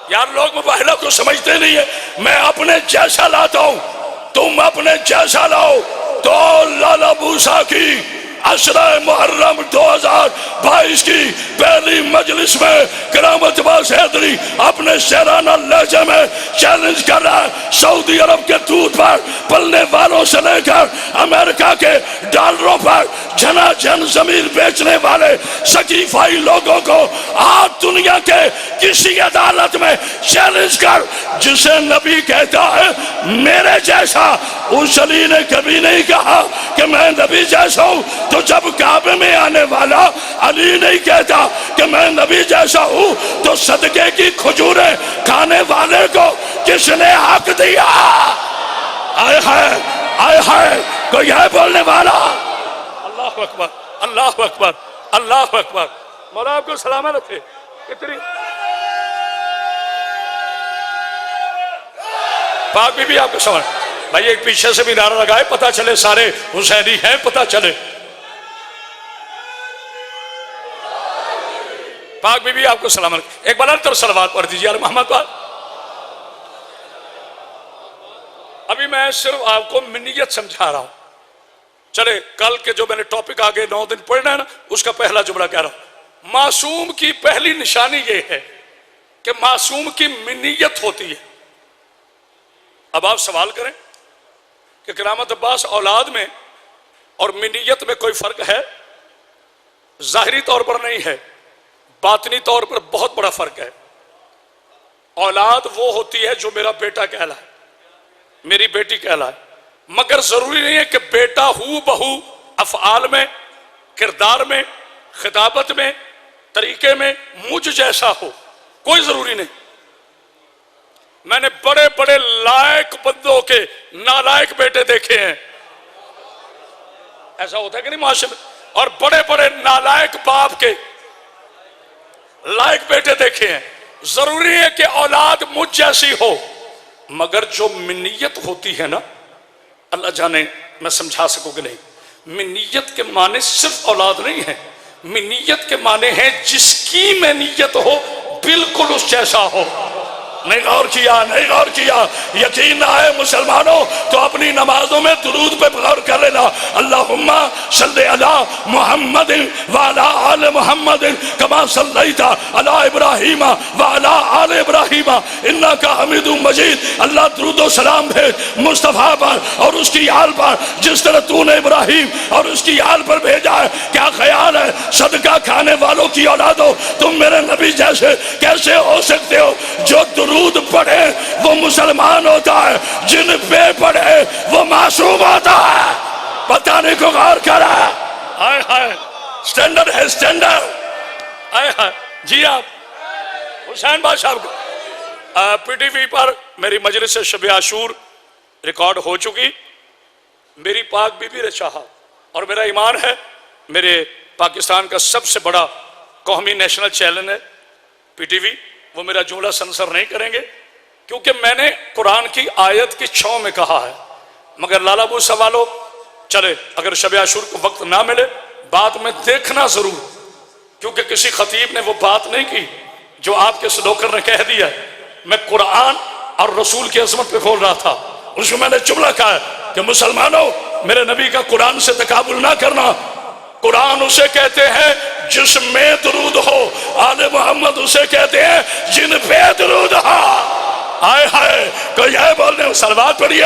یار لوگ مباہلہ کو سمجھتے نہیں ہے. میں اپنے جیسا لاتا ہوں، تم اپنے جیسا لاؤ. تو لالا موسیٰ کی عشرہ محرم 2022 کی پہلی مجلس میں کرامت عباس حیدری اپنے شہرانہ لہجے میں چیلنج کر رہا ہے سعودی عرب کے دودھ پر پلنے والوں سے لے کر امریکہ کے ڈالروں پر جنا جن زمین بیچنے والے سکیفائی لوگوں کو آج دنیا کے کسی عدالت میں چیلنج کر. جسے نبی کہتا ہے میرے جیسا، اس علی نے کبھی نہیں کہا کہ میں نبی جیسا ہوں. تو جب کعبے میں آنے والا علی نہیں کہتا کہ میں نبی جیسا ہوں تو صدقے کی کھجوریں کھانے والے کو کس نے حق دیا؟ آئے ہے کوئی ہے بولنے والا؟ اللہ اکبر، اللہ اکبر، اللہ اکبر. مولا آپ کو سلامت رکھے. کتنی پاک بی بی آپ کو سمجھ بھائی ایک پیچھے سے بھی نعرہ لگائے پتہ چلے سارے حسینی ہیں، پتہ چلے. پاک بی بی آپ کو سلام علیکم. ایک بلند تر صلوات پڑھ دیجیے محمد پاک. ابھی میں صرف آپ کو منیت سمجھا رہا ہوں. چلے کل کے جو میں نے ٹاپک آگے 9 دن پڑھنا ہے نا اس کا پہلا جملہ کہہ رہا ہوں. معصوم کی پہلی نشانی یہ ہے کہ معصوم کی منیت ہوتی ہے. اب آپ سوال کریں کہ کرامت عباس اولاد میں اور منیت میں کوئی فرق ہے؟ ظاہری طور پر نہیں ہے، باطنی طور پر بہت بڑا فرق ہے. اولاد وہ ہوتی ہے جو میرا بیٹا کہلائے. میری بیٹی کہلائے، مگر ضروری نہیں ہے کہ بیٹا ہو بہو افعال میں، کردار میں، خطابت میں، طریقے میں مجھ جیسا ہو، کوئی ضروری نہیں۔ میں نے بڑے بڑے لائق بندوں کے نالائق بیٹے دیکھے ہیں، ایسا ہوتا ہے کہ نہیں معاشرے میں، اور بڑے بڑے نالائق باپ کے لائق بیٹے دیکھے ہیں۔ ضروری ہے کہ اولاد مجھ جیسی ہو، مگر جو منیت ہوتی ہے نا، اللہ جانے میں سمجھا سکوں کہ نہیں، منیت کے معنی صرف اولاد نہیں ہے، منیت کے معنی ہے جس کی میں نیت ہو بالکل اس جیسا ہو۔ نہیں غور کیا، نہیں غور کیا، یقین نہ آئے مسلمانوں تو اپنی نمازوں میں درود پہ غور کر لینا، اللہم صلی علی محمد وعلی آل محمد کما صلیت علی ابراہیم وعلی آل ابراہیم انک حمید مجید۔ اللہ درود و سلام بھیج مصطفیٰ پر اور اس کی آل پر جس طرح تو نے ابراہیم اور اس کی آل پر بھیجا ہے۔ کیا خیال ہے صدقہ کھانے والوں کی اولادوں، تم میرے نبی جیسے کیسے ہو سکتے ہو؟ جو درود پڑھے وہ مسلمان ہوتا ہے، جن پہ پڑھے وہ معصوم ہوتا ہے۔ بتانے کو غور کرا، آئے ہائے سٹینڈرڈ ہے، سٹینڈرڈ، آئے ہائے۔ جی آپ حسین بادشاہ کو پی ٹی وی پر میری مجلس شب عاشور ریکارڈ ہو چکی، میری پاک بی بی نے چاہا، اور میرا ایمان ہے میرے پاکستان کا سب سے بڑا قومی نیشنل چینل ہے پی ٹی وی، وہ میرا جملہ سنسر نہیں کریں گے، کیونکہ میں نے قرآن کی آیت کی چھاؤں میں کہا ہے۔ مگر لالا بو سوالو چلے، اگر شب عاشور کو وقت نہ ملے بعد میں دیکھنا ضرور، کیونکہ کسی خطیب نے وہ بات نہیں کی جو آپ کے سلوکر نے کہہ دیا۔ میں قرآن اور رسول کی عظمت پہ بول رہا تھا، اس میں میں نے جملہ کہا ہے کہ مسلمانوں میرے نبی کا قرآن سے تقابل نہ کرنا۔ قرآن اسے کہتے ہیں جس میں درود ہو، آل محمد اسے کہتے ہیں جن پہ درود ہو۔ آئے ہائے کوئی ہے بولنے ہو صلوات پڑھیے،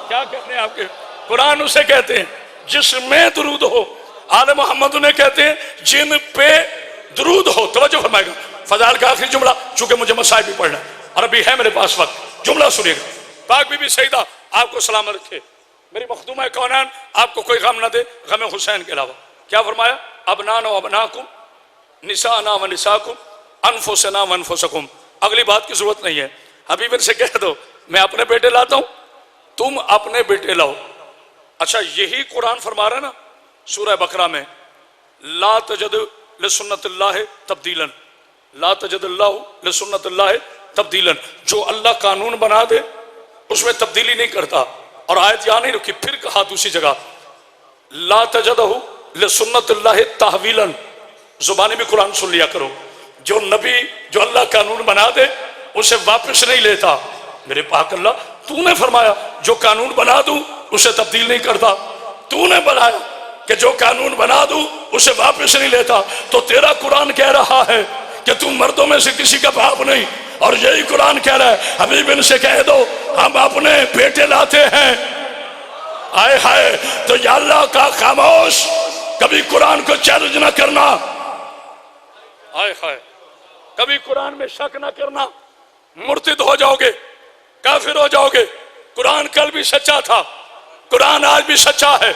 کیا کہتے ہیں آپ کے؟ قرآن اسے کہتے ہیں جس میں درود ہو، آل محمد انہیں کہتے ہیں جن پہ درود ہو۔ توجہ فرمائے گا، فضائل کا آخری جملہ، چونکہ مجھے مسائل بھی پڑھنا اور ابھی ہے میرے پاس وقت، جملہ سنیے گا۔ پاک بی بی سیدہ آپ کو سلامت رکھے، میری مخدومہ کونین آپ کو کوئی غم نہ دے غم حسین کے علاوہ۔ کیا فرمایا؟ ابنانا و ابناکم نسانا و نساکم انفسنا و انفسکم۔ اگلی بات کی ضرورت نہیں ہے، حبیب سے کہہ دو میں اپنے بیٹے لاتا ہوں، تم اپنے بیٹے لاؤ۔ اچھا یہی قرآن فرما رہا ہے نا سورہ بقرہ میں، لا تجد لسنت اللہ تبدیلا، لا تجد اللہ لسنت اللہ تبدیلا۔ جو اللہ قانون بنا دے اس میں تبدیلی نہیں کرتا۔ اور آیت یہاں نہیں رکھی، پھر کہا دوسری جگہ لا تجدہ لسنت اللہ تحویلا۔ زبانی بھی قرآن سن لیا کرو، جو نبی جو اللہ قانون بنا دے اسے واپس نہیں لیتا۔ میرے پاک اللہ تو نے فرمایا جو قانون بنا دوں اسے تبدیل نہیں کرتا، تو نے بنایا کہ جو قانون بنا دوں اسے واپس نہیں لیتا، تو تیرا قرآن کہہ رہا ہے کہ تم مردوں میں سے کسی کا باپ نہیں، اور یہی قرآن کہہ رہا ہے حبیب ان سے کہہ دو ہم اپنے بیٹے لاتے ہیں۔ آئے ہائے تو یا اللہ کا خاموش، کبھی قرآن کو چیلنج نہ کرنا، آئے ہائے کبھی قرآن میں شک نہ کرنا، مرتد ہو جاؤ گے، کافر ہو جاؤ گے۔ قرآن کل بھی سچا تھا، قرآن آج بھی سچا ہے،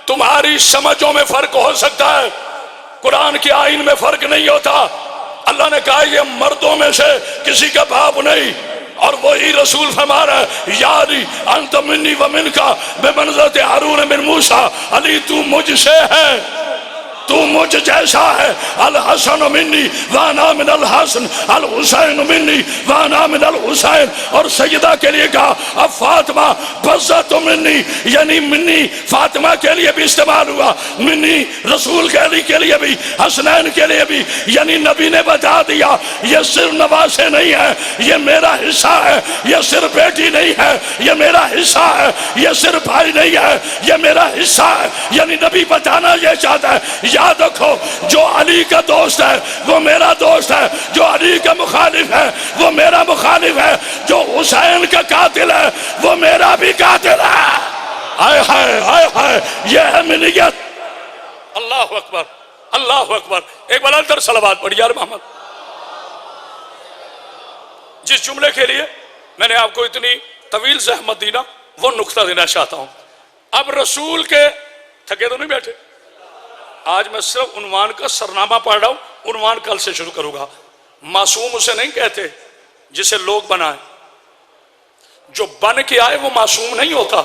تمہاری سمجھوں میں فرق ہو سکتا ہے، قرآن کے آئین میں فرق نہیں ہوتا۔ اللہ نے کہا یہ مردوں میں سے کسی کا باپ نہیں، اور وہی رسول فرما رہا ہے یاری انت منی و من کا بے منزلت ہارون من موسیٰ، علی تو مجھ سے ہے، تو مجھ جیسا ہے، الحسن منی وانا من الحسن، الحسین منی وانا من الحسین۔ اور سیدہ کے لیے کہا اب فاطمہ بزت منی، یعنی منی فاطمہ کے لیے بھی استعمال ہوا، منی رسول کے لیے بھی، حسنین کے لیے بھی، یعنی نبی نے بتا دیا یہ صرف نواسے نہیں ہے، یہ میرا حصہ ہے، یہ صرف بیٹی نہیں ہے، یہ میرا حصہ ہے، یہ صرف بھائی نہیں ہے، یہ میرا حصہ ہے۔ یعنی نبی بتانا یہ چاہتا ہے یاد رکھو جو علی کا دوست ہے وہ میرا دوست ہے، جو علی کا مخالف ہے وہ میرا مخالف ہے، جو حسین کا قاتل ہے وہ میرا بھی قاتل ہے۔ آئے ہائے آئے ہائے یہ ہے منیت۔ اللہ اکبر اللہ اکبر، ایک بار اندر صلوات پڑھی یار محمد۔ جس جملے کے لیے میں نے آپ کو اتنی طویل زحمت دی نا وہ نقطہ دینا چاہتا ہوں. اب رسول کے تھکے تو نہیں بیٹھے, آج میں صرف عنوان کا سرنامہ پڑھ رہا ہوں, عنوان کل سے شروع کروں گا. معصوم اسے نہیں کہتے جسے لوگ بنائیں, جو بن کے آئے وہ معصوم نہیں ہوتا.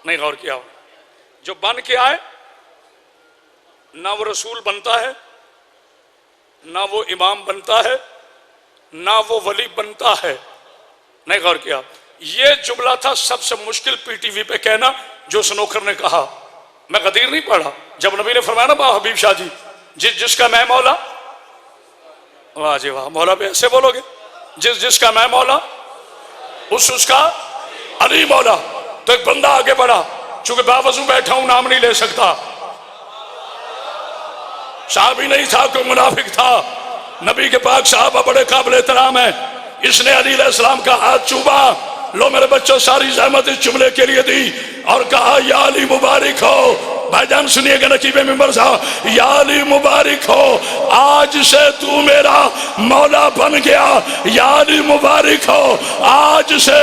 نہیں غور کیا ہو, جو بن کے آئے نہ وہ رسول بنتا ہے, نہ وہ امام بنتا ہے, نہ وہ ولی بنتا ہے. نہیں غور کیا. یہ جملہ تھا سب سے مشکل پی ٹی وی پہ کہنا جو سنوکر نے کہا. میں غدیر نہیں پڑھا جب نبی نے فرمایا نا با حبیب شاہ جی جس کا میں مولا, واہ جی واہ, مولا پہ ایسے بولو گے, جس کا میں مولا اس کا علی مولا. تو ایک بندہ آگے بڑھا, چونکہ باوضو بیٹھا ہوں نام نہیں لے سکتا, صحابی نہیں تھا, کوئی منافق تھا, نبی کے پاک صحابہ بڑے قابل احترام ہیں. اس نے علی علیہ السلام کا ہاتھ چوما, لو میرے بچوں ساری زحمت اس جملے کے لیے دی, اور کہا یا علی مبارک ہو. بھائی جان سنیے گا نقیب ممبر صاحب, یا علی مبارک ہو, آج سے تو میرا مولا بن گیا. یا علی مبارک ہو, آج سے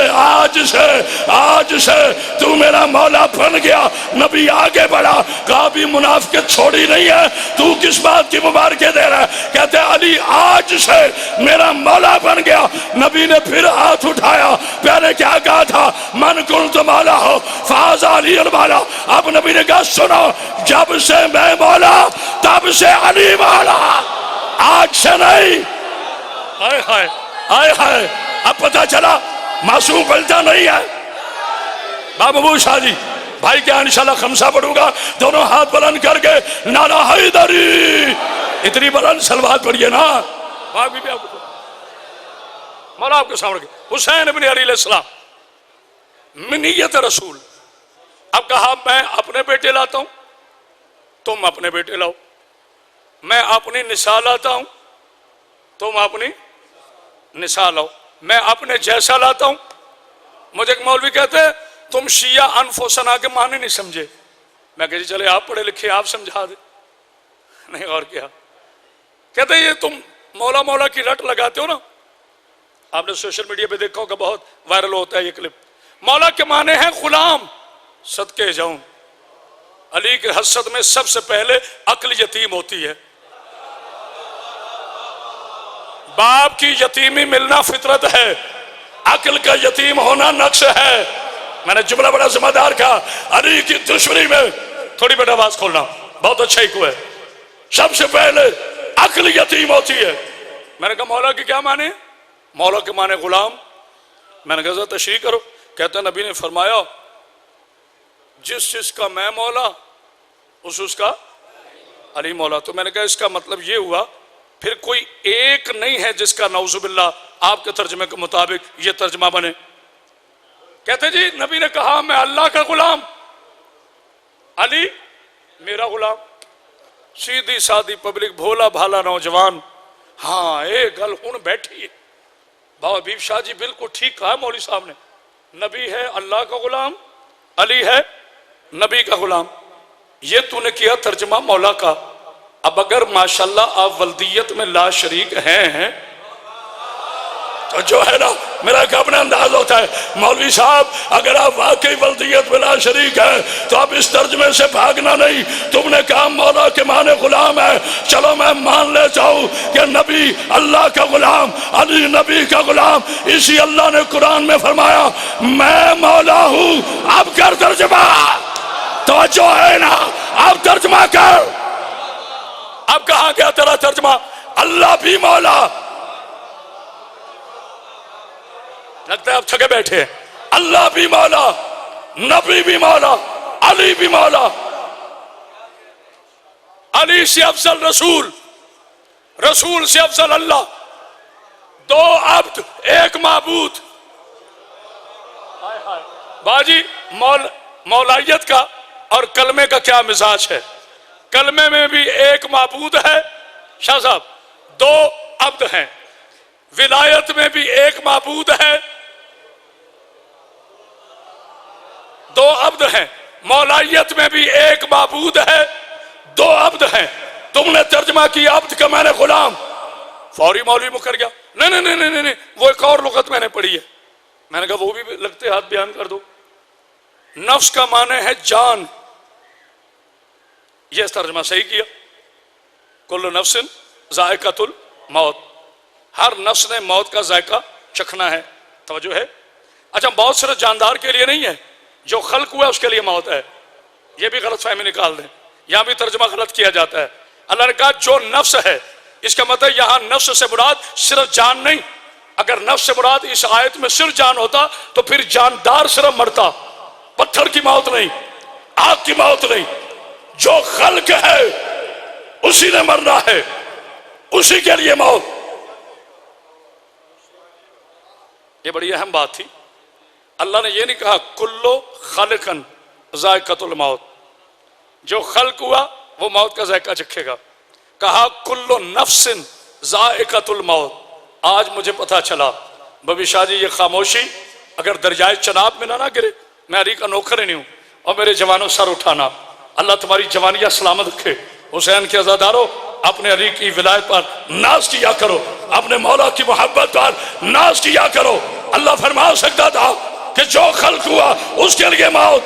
تو میرا مولا بن گیا. نبی آگے بڑھا, کہا بھی منافقت چھوڑی نہیں ہے, تو کس بات کی مبارکیں دے رہا ہے؟ کہتے علی آج سے میرا مولا بن گیا. نبی نے پھر ہاتھ اٹھایا, پہلے کیا کہا تھا, من کنت مولا ہو فاز علی المولا. اب نبی نے کہا سنو, جب سے میں مولا تب سے علی مولا, آج سے نہیں. آئے ہائے آئے ہائے, اب پتہ چلا معصوم بنتا نہیں ہے. بابو شاہ جی بھائی کیا انشاءاللہ خمسہ پڑھوں گا, دونوں ہاتھ بلند کر کے نعرہ حیدری, اتنی بلند سلوات پڑھیے نا. مولا آپ کے سامنے حسین ابن علی علیہ السلام منیت رسول. اب کہا میں اپنے بیٹے لاتا ہوں, تم اپنے بیٹے لاؤ. میں اپنی نساء لاتا ہوں, تم اپنی نساء لاؤ. میں اپنے جیسا لاتا ہوں. مجھے ایک مولوی کہتے ہیں تم شیعہ انفسنا کے معنی نہیں سمجھے. میں کہا جی چلے آپ پڑھے لکھے آپ سمجھا دیں. نہیں اور کیا. کہتے ہیں یہ تم مولا مولا کی رٹ لگاتے ہو نا, آپ نے سوشل میڈیا پہ دیکھا ہوگا, بہت وائرل ہوتا ہے یہ کلپ. مولا کے معنی ہیں غلام. صدقے جاؤں, علی کے حسد میں سب سے پہلے عقل یتیم ہوتی ہے. باپ کی یتیمی ملنا فطرت ہے, عقل کا یتیم ہونا نقش ہے. میں نے جملہ بڑا ذمہ دار کہا, علی کی دشمنی میں تھوڑی بیٹا آواز کھولنا بہت اچھا ہی کو ہے, سب سے پہلے عقل یتیم ہوتی ہے. میں نے کہا مولا کی کیا معنی؟ مولا کے معنی غلام. میں نے کہا ذرا تشریح کرو. کہتے ہیں نبی نے فرمایا جس کا میں مولا اس کا علی مولا. تو میں نے کہا اس کا مطلب یہ ہوا پھر کوئی ایک نہیں ہے جس کا نعوذ باللہ آپ کے ترجمے کے مطابق یہ ترجمہ بنے. کہتے جی نبی نے کہا میں اللہ کا غلام, علی میرا غلام. سیدھی سادی پبلک, بھولا بھالا نوجوان, ہاں ایک گل ہن بیٹھی ہے. بابا حبیب شاہ جی بالکل ٹھیک کہا مولوی صاحب نے, نبی ہے اللہ کا غلام, علی ہے نبی کا غلام. یہ تو نے کیا ترجمہ مولا کا. اب اگر ماشاءاللہ آپ ولدیت میں لا شریک ہیں تو جو ہے نا میرا ایک اپنا انداز ہوتا ہے, مولوی صاحب اگر آپ واقعی ولدیت میں لا شریک ہیں تو آپ اس ترجمے سے بھاگنا نہیں. تم نے کہا مولا کے معنی غلام ہے, چلو میں مان لیتا ہوں کہ نبی اللہ کا غلام, علی نبی کا غلام. اسی اللہ نے قرآن میں فرمایا میں مولا ہوں. اب کر ترجمہ, توجہ ہے نا, اب ترجمہ کر. اب کہاں گیا تیرا ترجمہ؟ اللہ بھی مولا. لگتا ہے آپ تھکے بیٹھے ہیں. اللہ بھی مولا, نبی بھی مولا, علی بھی مولا. علی سے افضل رسول, رسول سے افضل اللہ, دو عبد ایک معبود. باجی مولائیت کا اور کلمے کا کیا مزاج ہے؟ کلمے میں بھی ایک معبود ہے شاہ صاحب, دو عبد ہیں. ولایت میں بھی ایک معبود ہے, دو عبد ہیں. مولائیت میں بھی ایک معبود ہے, دو عبد ہیں. تم نے ترجمہ کیا عبد کا میں نے غلام, فوری مولوی مکر گیا. نہیں نہیں نہیں نہیں, وہ ایک اور لغت میں نے پڑھی ہے. میں نے کہا وہ بھی لگتے ہاتھ بیان کر دو. نفس کا معنی ہے جان، یہ ترجمہ صحیح کیا. کل نفس ذائقۃ الموت، ہر نفس نے موت کا ذائقہ چکھنا ہے. توجہ ہے. اچھا موت صرف جاندار کے لیے نہیں ہے، جو خلق ہوا ہے اس کے لیے موت ہے. یہ بھی غلط فہمی نکال دیں، یہاں بھی ترجمہ غلط کیا جاتا ہے. اللہ نے کہا جو نفس ہے، اس کا مطلب یہاں نفس سے مراد صرف جان نہیں. اگر نفس سے مراد اس آیت میں صرف جان ہوتا تو پھر جاندار صرف مرتا، پتھر کی موت نہیں، آگ کی موت نہیں. جو خلق ہے اسی نے مرنا ہے، اسی کے لیے موت. یہ بڑی اہم بات تھی. اللہ نے یہ نہیں کہا کلو خلقن ذائقۃ الموت، جو خلق ہوا وہ موت کا ذائقہ چکھے گا. کہا کلو نفس ذائقۃ الموت. آج مجھے پتہ چلا ببی شاہ جی، یہ خاموشی اگر دریائے چناب میں نہ گرے، میں علی کا نوکر ہی نہیں ہوں. اور میرے جوانوں سر اٹھانا، اللہ تمہاری جوانیاں سلامت رکھے. حسین کے عزاداروں، اپنے علی کی ولایت پر ناز کیا کرو، اپنے مولا کی محبت پر ناز کیا کرو. اللہ فرما سکتا تھا کہ جو خلق ہوا اس کے لیے موت.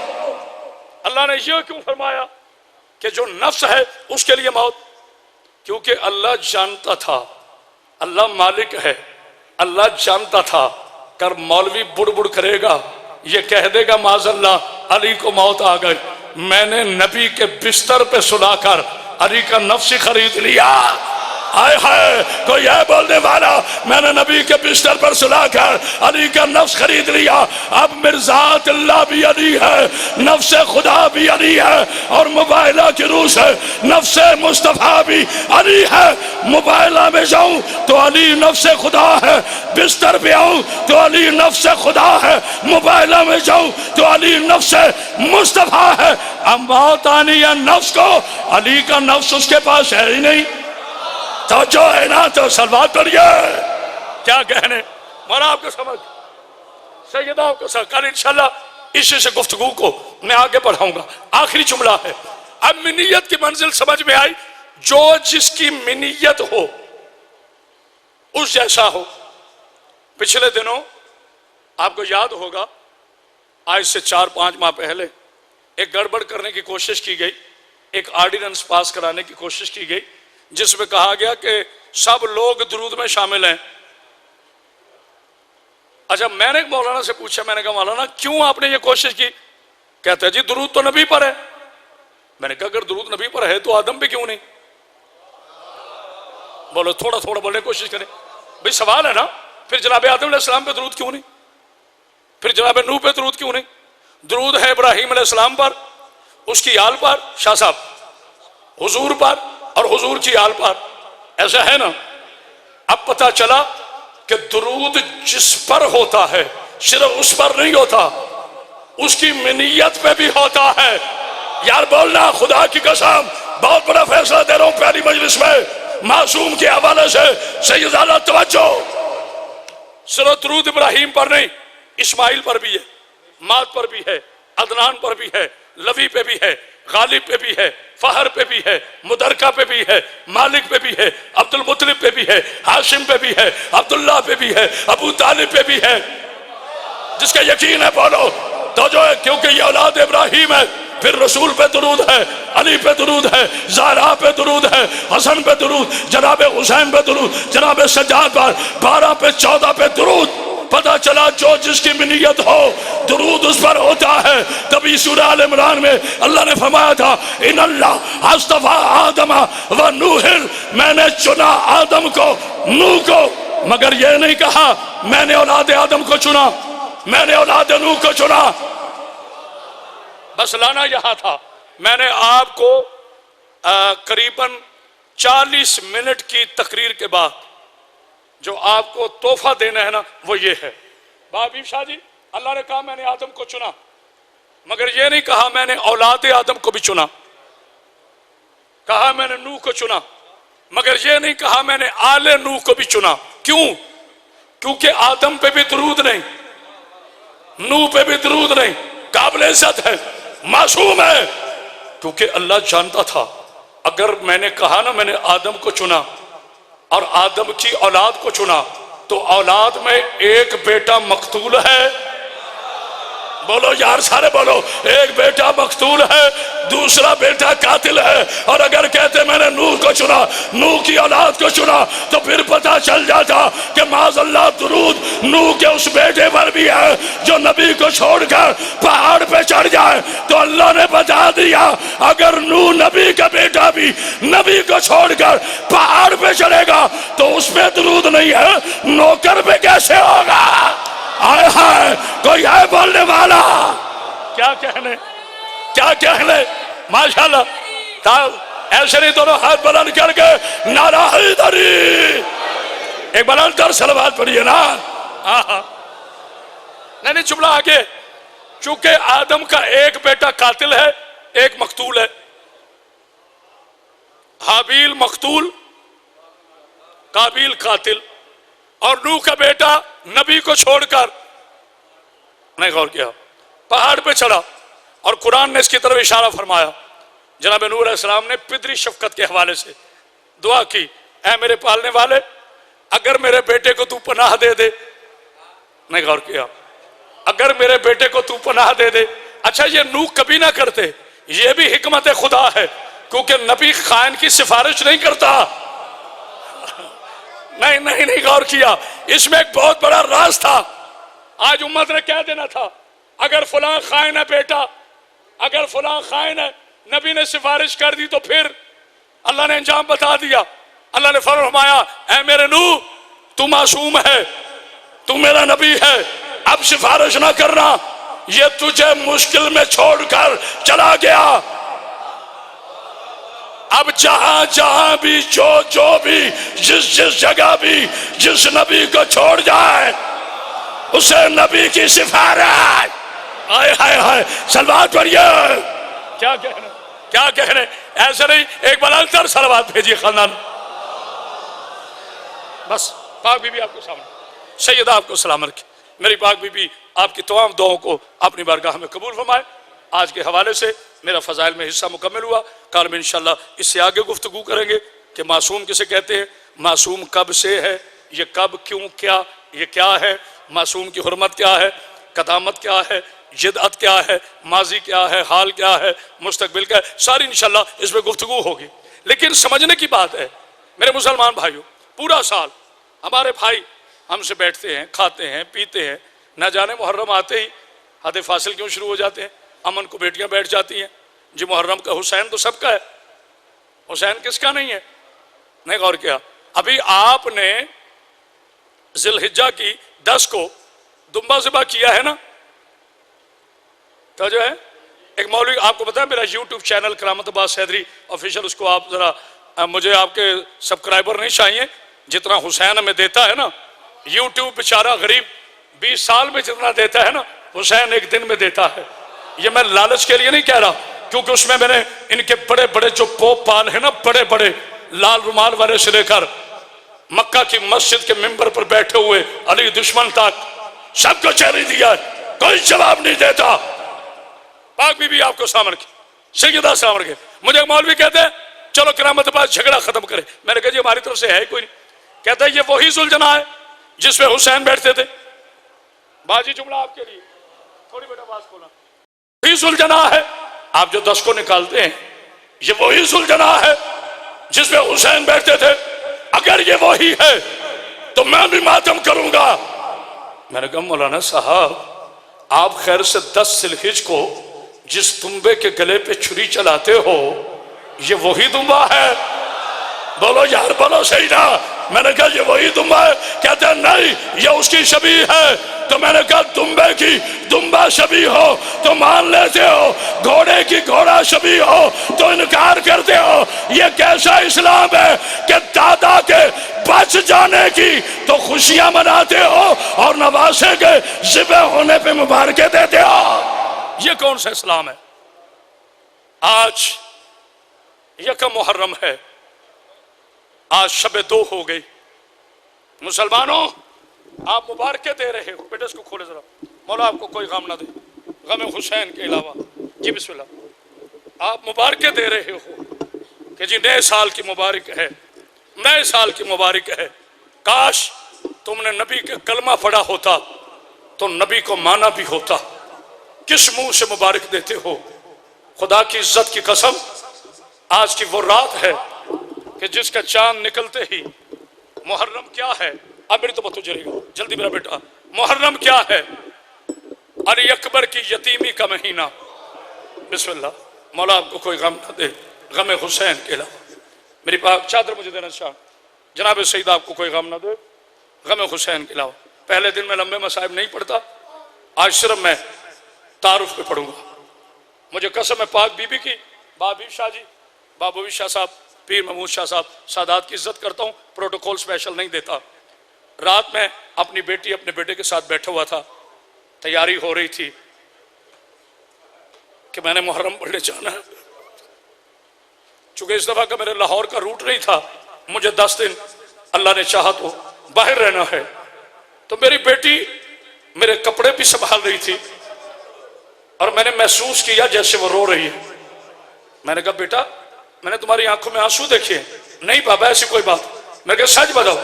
اللہ نے یہ کیوں فرمایا کہ جو نفس ہے اس کے لیے موت؟ کیونکہ اللہ جانتا تھا، اللہ مالک ہے. اللہ جانتا تھا کر مولوی بڑ بڑ کرے گا، یہ کہہ دے گا معاذ اللہ علی کو موت آ گئی. میں نے نبی کے بستر پہ سلا کر علی کا نفس خرید لیا. آئے ہائے، کوئی یہ بولنے والا میں نے نبی کے بستر پر سلا کر علی کا نفس خرید لیا. اب مرزات اللہ بھی علی ہے، نفس خدا بھی علی ہے، اور مبائلہ کی روح سے نفس مصطفیٰ بھی علی ہے. مبائلہ میں جاؤں تو علی نفس خدا ہے، بستر پہ آؤں تو علی نفس خدا ہے، مبائلہ میں جاؤں تو علی نفس مصطفیٰ ہے. اب موت آنی ہے نفس کو، علی کا نفس اس کے پاس ہے ہی نہیں. توجہ ہے نا تو سلوات پڑھیے. کیا کہنے مولا آپ کو سمجھ، سیدہ آپ کو سمجھ. کل انشاءاللہ اسی سے گفتگو کو میں آگے بڑھاؤں گا. آخری جملہ ہے. اب منیت کی منزل سمجھ میں آئی. جو جس کی منیت ہو اس جیسا ہو. پچھلے دنوں آپ کو یاد ہوگا، آج سے 4-5 ماہ پہلے ایک گڑبڑ کرنے کی کوشش کی گئی، ایک آرڈیننس پاس کرانے کی کوشش کی گئی جس میں کہا گیا کہ سب لوگ درود میں شامل ہیں. اچھا میں نے مولانا سے پوچھا، میں نے کہا مولانا کیوں آپ نے یہ کوشش کی؟ کہتا ہے جی درود تو نبی پر ہے. میں نے کہا اگر درود نبی پر ہے تو آدم پہ کیوں نہیں؟ بولو تھوڑا تھوڑا بولنے کی کوشش کریں بھئی، سوال ہے نا. پھر جناب آدم علیہ السلام پہ درود کیوں نہیں؟ پھر جناب نوح پہ درود کیوں نہیں؟ درود ہے ابراہیم علیہ السلام پر، اس کی آل پر، شاہ صاحب حضور پر اور حضور کی آل پر. ایسا ہے نا. اب پتہ چلا کہ درود جس پر ہوتا ہے صرف اس پر نہیں ہوتا، اس کی منیت پہ بھی ہوتا ہے. یار بولنا خدا کی قسم، بہت بڑا فیصلہ دے رہا ہوں پہلی مجلس میں معصوم کے حوالے سے. سید اعلیٰ توجہ، صرف درود ابراہیم پر نہیں، اسماعیل پر بھی ہے، مات پر بھی ہے، عدنان پر بھی ہے، لوی پہ بھی ہے، غالب پہ بھی ہے، فہر پہ بھی ہے، مدرکہ پہ بھی ہے، مالک پہ بھی ہے، عبد المطلب پہ بھی ہے، ہاشم پہ بھی ہے، عبداللہ پہ بھی ہے، ابو طالب پہ بھی ہے. جس کا یقین ہے بولو تو جو ہے، کیونکہ یہ اولاد ابراہیم ہے. پھر رسول پہ درود ہے، علی پہ درود ہے، زہرا پہ درود ہے، حسن پہ درود، جناب حسین پہ درود، جناب سجاد پر 12 پہ 14 پہ درود. پتہ چلا جو جس کی منیت ہو درود اس پر ہوتا ہے. تبھی سورہ آل عمران میں اللہ نے فرمایا تھا ان اللہ اصطفیٰ آدم و نوح، میں نے چنا آدم کو، نوح کو. مگر یہ نہیں کہا میں نے اولاد آدم کو چنا، میں نے اولاد نوح کو چنا. بس لانا یہاں تھا. میں نے آپ کو قریباً 40 منٹ کی تقریر کے بعد جو آپ کو تحفہ دینا ہے نا وہ یہ ہے. بابی شاہ جی، اللہ نے کہا میں نے آدم کو چنا، مگر یہ نہیں کہا میں نے اولاد آدم کو بھی چنا. کہا میں نے نوح کو چنا، مگر یہ نہیں کہا میں نے آل نوح کو بھی چنا. کیوں؟ کیونکہ آدم پہ بھی درود نہیں، نوح پہ بھی درود نہیں. قابل عزت ہے، معصوم ہے. کیونکہ اللہ جانتا تھا اگر میں نے کہا نا میں نے آدم کو چنا اور آدم کی اولاد کو چنا تو اولاد میں ایک بیٹا مقتول ہے، بولو یار سارے بولو، ایک بیٹا مقتول ہے، دوسرا بیٹا قاتل ہے۔ اور اگر کہتے میں نے نوح کو چنا، نوح کی اولاد کو چنا، تو پھر پتہ چل جاتا کہ معاذ اللہ درود نوح کے اس بیٹے پر بھی ہے جو نبی کو چھوڑ کر پہاڑ پہ چڑھ جائے۔ تو اللہ نے بتا دیا اگر نوح نبی کا بیٹا بھی نبی کو چھوڑ کر پہاڑ پہ چڑھے گا تو اس میں درود نہیں ہے، نوکر پہ کیسے ہوگا؟ آئے ہائے، کوئی ہے بولنے والا؟ کیا کہنے ماشاءاللہ، ایسے نہیں دونوں ہاتھ بلند کر کے نعرہ حیدری، ایک بلند تر صلوات پڑھیے نا۔ نہیں جملہ آگے، چونکہ آدم کا ایک بیٹا قاتل ہے، ایک مقتول ہے، حابیل مقتول، قابیل قاتل، اور نوح کا بیٹا نبی کو چھوڑ کر نہیں غور کیا پہاڑ پہ چڑھا۔ اور قرآن نے اس کی طرف اشارہ فرمایا، جناب نوح علیہ السلام نے پدری شفقت کے حوالے سے دعا کی، اے میرے پالنے والے اگر میرے بیٹے کو تو پناہ دے دے، نہیں غور کیا، اگر میرے بیٹے کو تو پناہ دے دے۔ اچھا یہ نوح کبھی نہ کرتے، یہ بھی حکمت خدا ہے، کیونکہ نبی خائن کی سفارش نہیں کرتا۔ نہیں غور کیا، اس میں ایک بہت بڑا راز تھا۔ آج امت نے کہہ دینا تھا اگر فلاں خائن ہے بیٹا، اگر فلاں خائن ہے، نبی نے سفارش کر دی تو پھر اللہ نے انجام بتا دیا۔ اللہ نے فرمایا اے میرے نوح تو معصوم ہے، تو میرا نبی ہے، اب سفارش نہ کرنا، یہ تجھے مشکل میں چھوڑ کر چلا گیا۔ اب جہاں جہاں بھی جو بھی جس جگہ بھی جس نبی کو چھوڑ جائے اسے نبی کی سفارش، آئے ہائے ہائے صلوات پڑھیے۔ کیا کہنے ایسے نہیں، ایک بلند تر صلوات بھیجیے خاندان۔ بس پاک بی بی آپ کو سلام، سیدہ آپ کو سلام رکھے، میری پاک بی بی آپ کی تمام دعاؤں کو اپنی بارگاہ میں قبول فرمائے۔ آج کے حوالے سے میرا فضائل میں حصہ مکمل ہوا، کل میں انشاءاللہ اس سے آگے گفتگو کریں گے کہ معصوم کسے کہتے ہیں، معصوم کب سے ہے، یہ کب کیوں کیا، یہ کیا ہے، معصوم کی حرمت کیا ہے، قدامت کیا ہے، جدت کیا ہے، ماضی کیا ہے، حال کیا ہے، مستقبل کیا ہے، ساری انشاءاللہ اس میں گفتگو ہوگی۔ لیکن سمجھنے کی بات ہے میرے مسلمان بھائیوں، پورا سال ہمارے بھائی ہم سے بیٹھتے ہیں، کھاتے ہیں، پیتے ہیں، نہ جانے محرم آتے ہی حد فاصل کیوں شروع ہو جاتے ہیں، امن کو بیٹیاں بیٹھ جاتی ہیں، جی محرم کا حسین تو سب کا ہے، حسین کس کا نہیں ہے؟ نہیں غور کیا، ابھی آپ نے ذی الحجہ کی 10 کو دمبا ذبح کیا ہے نا، تو جو ہے ایک مولوی، آپ کو پتا ہے میرا یوٹیوب چینل کرامت عباس حیدری آفیشل، اس کو آپ ذرا مجھے آپ کے سبسکرائبر نہیں چاہیے، جتنا حسین ہمیں دیتا ہے نا، یوٹیوب بیچارہ غریب 20 سال میں جتنا دیتا ہے نا، حسین ایک دن میں دیتا ہے۔ یہ میں لالچ کے لیے نہیں کہہ رہا، کیونکہ اس میں نے ان کے بڑے بڑے جو پوپ پال ہیں نا، بڑے بڑے لال رومال والے سے لے کر مکہ کی مسجد کے ممبر پر بیٹھے ہوئے علی دشمن تک سب کو چیلنج دیا ہے، کوئی جواب نہیں دیتا۔ پاک بی بی آپ کو سلام رکھے، سیدہ سلام رکھے۔ مجھے مولوی کہتے ہیں چلو کرامت بعد جھگڑا ختم کرے، میں نے کہا جی ہماری طرف سے ہے کوئی نہیں، کہتا ہے یہ وہی ذوالجناح ہے جس میں حسین بیٹھتے تھے۔ باجی جملہ آپ کے لیے، تھوڑی بیٹا باز کھولا، وہی ذوالجناح ہے، آپ جو 10 کو نکالتے ہیں یہ وہی ذوالجناح ہے جس میں حسین بیٹھتے تھے، اگر یہ وہی ہے تو میں بھی ماتم کروں گا۔ میں نے کہا مولانا صاحب آپ خیر سے 10 ذی الحجہ کو جس دمبے کے گلے پہ چھری چلاتے ہو یہ وہی دمبا ہے؟ بولو یار بولو سیدہ۔ میں نے کہا یہ وہی دمبا ہے؟ کہتے ہیں نہیں یہ اس کی شبیہ ہے۔ تو میں نے کہا دمبے کی دمبا شبیہ ہو تو مان لیتے ہو، گھوڑے کی گھوڑا شبیہ ہو تو انکار کرتے ہو۔ یہ کیسا اسلام ہے کہ دادا کے بچ جانے کی تو خوشیاں مناتے ہو اور نواسے کے ذبح ہونے پہ مبارکیں دیتے ہو؟ یہ کون سا اسلام ہے؟ آج یکم محرم ہے، آج شب 2 ہو گئی، مسلمانوں آپ مبارکیں دے رہے ہو، بیٹے اس کو کھولے ذرا، مولا آپ کو کوئی غم نہ دے، غم حسین کے علاوہ، جی بسم اللہ، آپ مبارکیں دے رہے ہو کہ جی نئے سال کی مبارک ہے، نئے سال کی مبارک ہے، کاش تم نے نبی کے کلمہ پڑھا ہوتا تو نبی کو مانا بھی ہوتا، کس منہ سے مبارک دیتے ہو؟ خدا کی عزت کی قسم، آج کی وہ رات ہے کہ جس کا چاند نکلتے ہی محرم کیا ہے؟ اب میری تو بات جرے گا، جلدی میرا بیٹا، محرم کیا ہے؟ علی اکبر کی یتیمی کا مہینہ۔ بسم اللہ، مولا آپ کو کوئی غم نہ دے، غم حسین کے علاوہ۔ میری پاک چادر مجھے دینا چاہ، جناب سید آپ کو کوئی غم نہ دے غم حسین کے علاوہ۔ پہلے دن میں لمبے مصائب نہیں پڑھتا، آج صرف میں تعارف پہ پڑھوں گا۔ مجھے قسم ہے پاک بی بی کی، بابی شاہ جی، بابوی شاہ صاحب، پیر محمود شاہ صاحب، سادات کی عزت کرتا ہوں، پروٹوکول سپیشل نہیں دیتا۔ رات میں اپنی بیٹی اپنے بیٹے کے ساتھ بیٹھا ہوا تھا، تیاری ہو رہی تھی کہ میں نے محرم پڑھنے جانا ہے۔ چونکہ اس دفعہ کا میرے لاہور کا روٹ نہیں تھا، مجھے 10 دن اللہ نے چاہا تو باہر رہنا ہے، تو میری بیٹی میرے کپڑے بھی سنبھال رہی تھی اور میں نے محسوس کیا جیسے وہ رو رہی ہے۔ میں نے کہا بیٹا میں نے تمہاری آنکھوں میں آنسو دیکھے۔ نہیں بابا ایسی کوئی بات۔ میں نے کہا سچ بتاؤ۔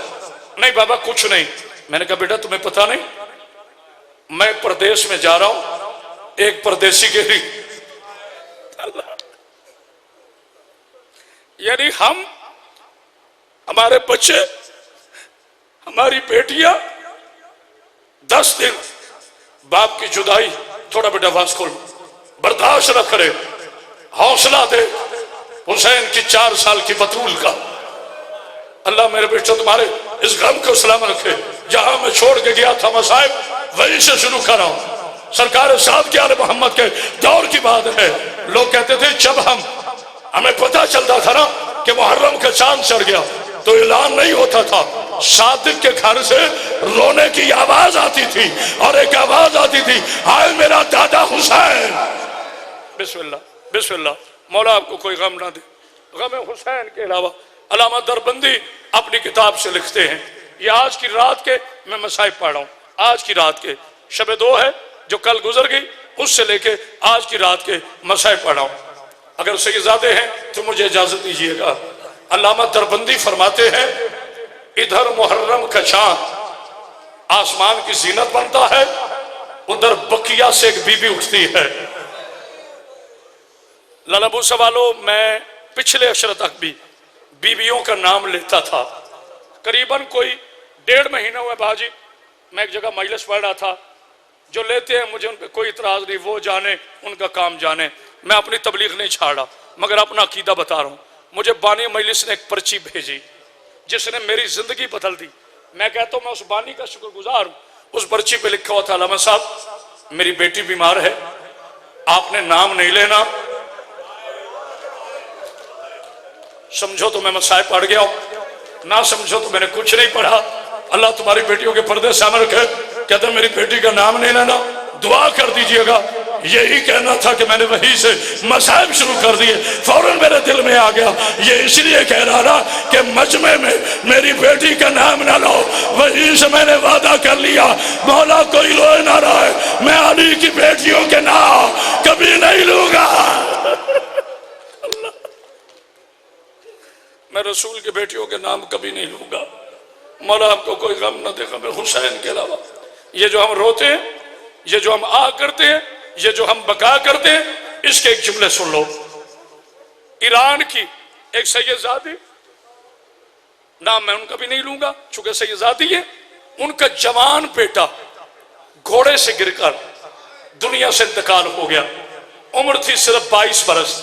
نہیں بابا کچھ نہیں۔ میں نے کہا بیٹا تمہیں پتا نہیں میں پردیس میں جا رہا ہوں ایک پردیسی کے لیے، یعنی ہمارے بچے، ہماری بیٹیاں 10 دن باپ کی جدائی، تھوڑا بیٹا آواز کھول، برداشت نہ کرے، حوصلہ دے حسین کی 4 سال کی بطول کا۔ اللہ میرے بیٹے تمہارے اس غم کو سلام رکھے۔ جہاں میں چھوڑ کے گیا تھا مصائب وہیں سے شروع کر رہا ہوں۔ سرکار ساتھ کے آل محمد کے دور کی بات ہے، لوگ کہتے تھے جب ہمیں پتہ چلتا تھا نا کہ محرم کا چاند چڑھ گیا تو اعلان نہیں ہوتا تھا، صادق کے گھر سے رونے کی آواز آتی تھی اور ایک آواز آتی تھی، ہائے میرا دادا حسین۔ بسم اللہ بسم اللہ، مولا آپ کو کوئی غم نہ دے غم حسین کے علاوہ۔ علامہ دربندی اپنی کتاب سے لکھتے ہیں، یہ آج کی رات کے میں مصائب پڑھ رہا ہوں، آج کی رات کے شب 2 ہے جو کل گزر گئی، اس سے لے کے آج کی رات کے مصائب پڑھ رہا ہوں۔ اگر سیدزادے ہیں تو مجھے اجازت دیجیے گا۔ علامہ دربندی فرماتے ہیں ادھر محرم کا چاند آسمان کی زینت بنتا ہے، ادھر بقیہ سے ایک بی بی اٹھتی ہے۔ لالابو سوالو، میں پچھلے عشرہ تک بھی بیویوں کا نام لیتا تھا، قریباً کوئی 1.5 مہینہ ہوئے باجی میں ایک جگہ مجلس پڑھ رہا تھا، جو لیتے ہیں مجھے ان پہ کوئی اعتراض نہیں، وہ جانے ان کا کام جانے، میں اپنی تبلیغ نہیں چھاڑا مگر اپنا عقیدہ بتا رہا ہوں۔ مجھے بانی مجلس نے ایک پرچی بھیجی جس نے میری زندگی بدل دی، میں کہتا ہوں میں اس بانی کا شکر گزار ہوں۔ اس پرچی پہ لکھا ہوا تھا علامہ صاحب میری بیٹی بیمار ہے، آپ نے نام نہیں لینا، سمجھو تو میں مصائب پڑھ گیا ہوں، نہ سمجھو تو میں نے کچھ نہیں پڑھا۔ اللہ تمہاری بیٹیوں کے پردے سامنے رکھے۔ کہتے ہیں میری بیٹی کا نام نہیں لینا، دعا کر دیجئے گا۔ یہی کہنا تھا کہ میں نے وہیں سے مصائب شروع کر دیے، فوراً میرے دل میں آ گیا یہ اس لیے کہہ رہا نا کہ مجمع میں میری بیٹی کا نام نہ لو۔ وہیں سے میں نے وعدہ کر لیا مولا کوئی روئے نہ رہے، میں علی کی بیٹیوں کے نام کبھی نہیں لوں گا، میں رسول کی بیٹیوں کے نام کبھی نہیں لوں گا۔ مولا آپ کو کوئی غم نہ دے غم حسین کے علاوہ۔ یہ جو ہم روتے ہیں، یہ جو ہم آ کرتے ہیں، یہ جو ہم بقا کرتے ہیں، اس کے ایک جملے سن لو۔ ایران کی ایک سیدزادی، نام میں ان کا بھی نہیں لوں گا چونکہ سیدزادی ہے، ان کا جوان بیٹا گھوڑے سے گر کر دنیا سے انتقال ہو گیا، عمر تھی صرف 22 برس۔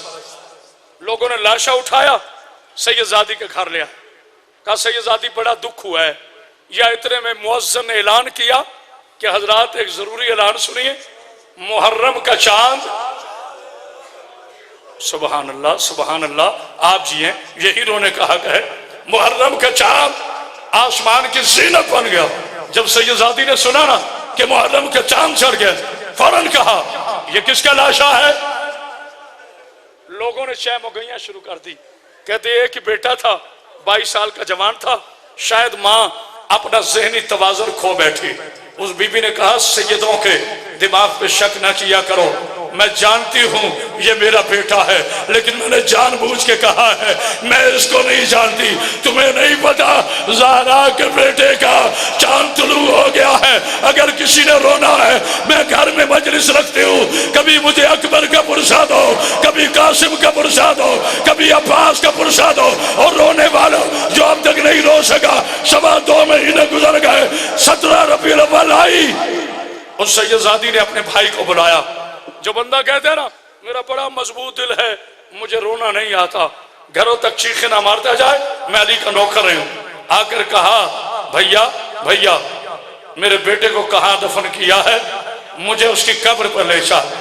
لوگوں نے لاشا اٹھایا، سیدزادی کے گھر لیا، کہا سیدزادی بڑا دکھ ہوا ہے۔ یا اتنے میں مؤذن نے اعلان کیا کہ حضرات ایک ضروری اعلان سنیے، محرم کا چاند، سبحان اللہ سبحان اللہ، آپ جی ہیں، یہی رونے کا حق ہے، محرم کا چاند آسمان کی زینت بن گیا۔ جب سیدزادی نے سنا نا کہ محرم کا چاند چڑھ گیا، فوراً کہا یہ کس کا لاشا ہے؟ لوگوں نے چہ مگیاں شروع کر دی، کہتے ایک ہی بیٹا تھا، 22 سال کا جوان تھا، شاید ماں اپنا ذہنی توازن کھو بیٹھی۔ اس بی بی نے کہا سیدوں کے دماغ پہ شک نہ کیا کرو، میں جانتی ہوں یہ میرا بیٹا ہے، لیکن میں نے جان بوجھ کے کہا ہے میں اس کو نہیں جانتی، تمہیں نہیں پتا زہرا کے بیٹے کا چاند طلوع ہو گیا ہے، اگر کسی نے رونا ہے میں گھر میں مجلس رکھتی ہوں، کبھی مجھے اکبر کا پرسہ دو، کبھی قاسم کا پرسہ دو، کبھی عباس کا پرسہ دو، اور رونے والوں جو اب تک نہیں رو سکا 2.25 مہینے گزر گئے، 17 ربیع الاول آئی، اس سیدزادی نے اپنے بھائی کو بلایا۔ جو بندہ کہتے ہیں نا میرا بڑا مضبوط دل ہے مجھے رونا نہیں آتا، گھروں تک چیخے نہ مارتا جائے، میں علی کا نوکر ہوں، آ کر کہا بھیا میرے بیٹے کو کہاں دفن کیا ہے، مجھے اس کی قبر پر لے چل۔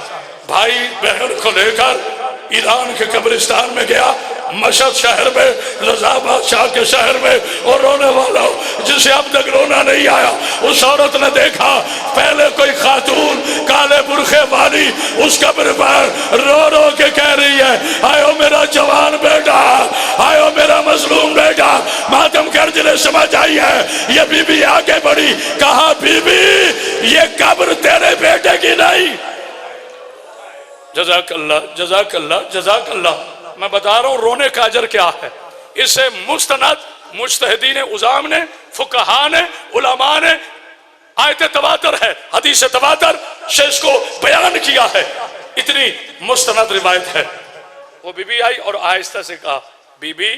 بھائی بہن کو لے کر ایران کے قبرستان میں گیا، مشہد شہر میں، رضا بادشاہ کے شہر میں، اور رونے والا جسے اب تک رونا نہیں آیا، اس عورت نے دیکھا پہلے کوئی خاتون کالے برخے والی اس قبر پر رو رو کے کہہ رہی ہے آئیو میرا جوان بیٹا، آئیو میرا مظلوم بیٹا، ماتم کر جنہیں سمجھ آئی ہے۔ یہ بی بی آگے بڑھی، کہا بی بی یہ قبر تیرے بیٹے کی نہیں۔ جزاک اللہ جزاک اللہ جزاک اللہ۔ میں بتا رہا ہوں رونے کا اجر کیا ہے، اسے مستند مجتہدین عظام نے، فقہاء نے، علماء نے، آیت تواتر ہے، حدیث تواتر سے اس کو بیان کیا ہے، اتنی مستند روایت ہے۔ وہ بی بی آئی اور آہستہ سے کہا بی بی،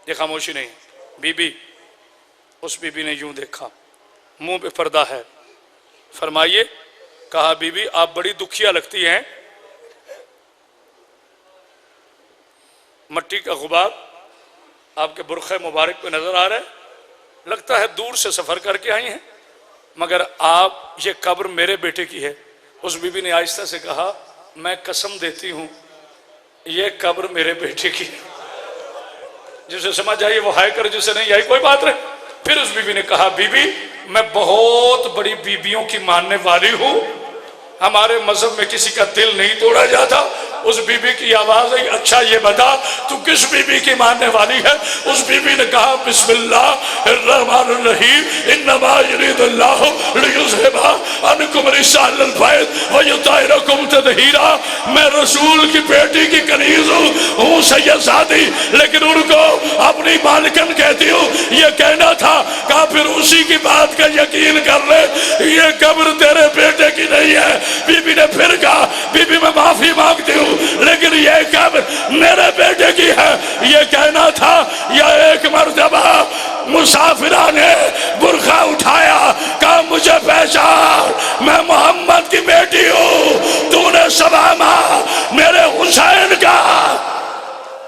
یہ خاموشی نہیں، بی بی، اس بی بی نے یوں دیکھا، منہ پہ پردہ ہے، فرمائیے، کہا بی بی آپ بڑی دکھیا لگتی ہیں، مٹی کا غبار آپ کے برقع مبارک پہ نظر آ رہا ہے، لگتا ہے دور سے سفر کر کے آئی ہیں، مگر آپ یہ قبر میرے بیٹے کی ہے۔ اس بی بی نے آہستہ سے کہا میں قسم دیتی ہوں یہ قبر میرے بیٹے کی ہے۔ جسے سمجھ آئی وہ ہائے کر، جسے نہیں آئی کوئی بات نہیں۔ پھر اس بی بی نے کہا بی بی میں بہت بڑی بیویوں کی ماننے والی ہوں، ہمارے مذہب میں کسی کا دل نہیں توڑا جاتا۔ اس بی بی کی آواز ہے اچھا یہ بتا تو کس بی بی کی ماننے والی ہے؟ اس بی بی نے کہا بسم اللہ الرحمن الرحیم انما یرید اللہ لیذھب عنکم رجال البیت ویطہرکم تطہیرا۔ میں رسول کی بیٹی کی کنیز ہوں سیدزادی، لیکن ان کو اپنی مالکن کہتی ہوں، یہ کہنا تھا کہا پھر اسی کی بات کا یقین کر لے، یہ قبر تیرے بیٹے کی نہیں ہے۔ بی بی نے پھر کہا بی بی میں معافی مانگتی ہوں لیکن یہ قبر میرے بیٹے کی ہے۔ یہ کہنا تھا یا ایک مرتبہ مسافرہ نے برقع اٹھایا، کہا مجھے پہچان میں محمد کی بیٹی ہوں، تو نے سبامہ میرے حسین کا،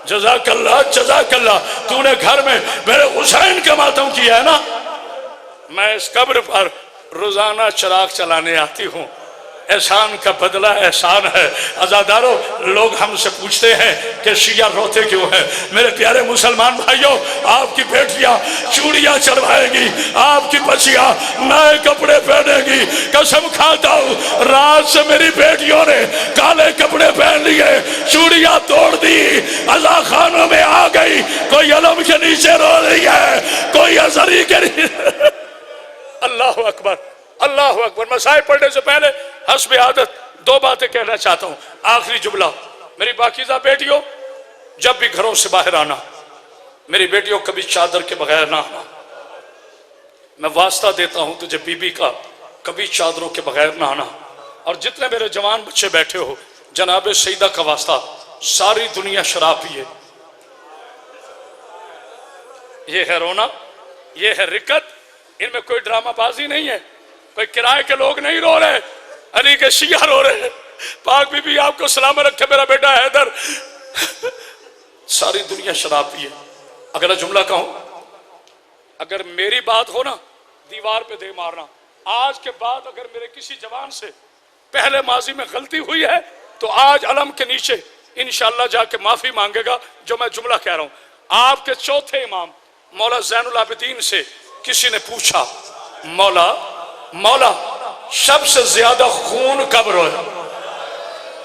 جزاک اللہ جزاک اللہ، تو نے گھر میں میرے حسین کا ماتم کیا ہے نا۔ میں اس قبر پر روزانہ چراغ چلانے آتی ہوں، احسان کا بدلہ احسان ہے۔ عزادارو لوگ ہم سے پوچھتے ہیں کہ شیعہ روتے کیوں ہیں؟ میرے پیارے مسلمان بھائیوں، آپ کی بیٹیاں چوڑیاں چڑھوائیں گی، آپ کی بچیاں نئے کپڑے پہنے گی، قسم کھاتا ہوں رات سے میری بیٹیوں نے کالے کپڑے پہن لیے، چوڑیاں توڑ دی، عزا خانوں میں آ گئی، کوئی علم کے نیچے رو رہی ہے، کوئی ازری کے نیچے۔ اللہ اکبر اللہ اکبر۔ مسائل پڑھنے سے پہلے حسب عادت 2 باتیں کہنا چاہتا ہوں۔ آخری جملہ، میری پاکیزہ بیٹیوں جب بھی گھروں سے باہر آنا، میری بیٹیوں کبھی چادر کے بغیر نہ آنا۔ میں واسطہ دیتا ہوں تجھے بی بی کا، کبھی چادروں کے بغیر نہ آنا۔ اور جتنے میرے جوان بچے بیٹھے ہو، جناب سیدہ کا واسطہ، ساری دنیا شراب پیے، یہ ہے رونا، یہ ہے رکت، ان میں کوئی ڈرامہ بازی نہیں ہے، کوئی کرائے کے لوگ نہیں رو رہے، علی کے شیعہ رو رہے ہیں۔ پاک بی بی آپ کو سلامت رکھے میرا بیٹا حیدر۔ ساری دنیا شراب پیے۔ اگلا جملہ کہوں، اگر میری بات ہو نا دیوار پہ دے مارنا۔ آج کے بعد اگر میرے کسی جوان سے پہلے ماضی میں غلطی ہوئی ہے تو آج علم کے نیچے انشاءاللہ جا کے معافی مانگے گا جو میں جملہ کہہ رہا ہوں۔ آپ کے چوتھے امام مولا زین العابدین سے کسی نے پوچھا مولا سب سے زیادہ خون کب رویا؟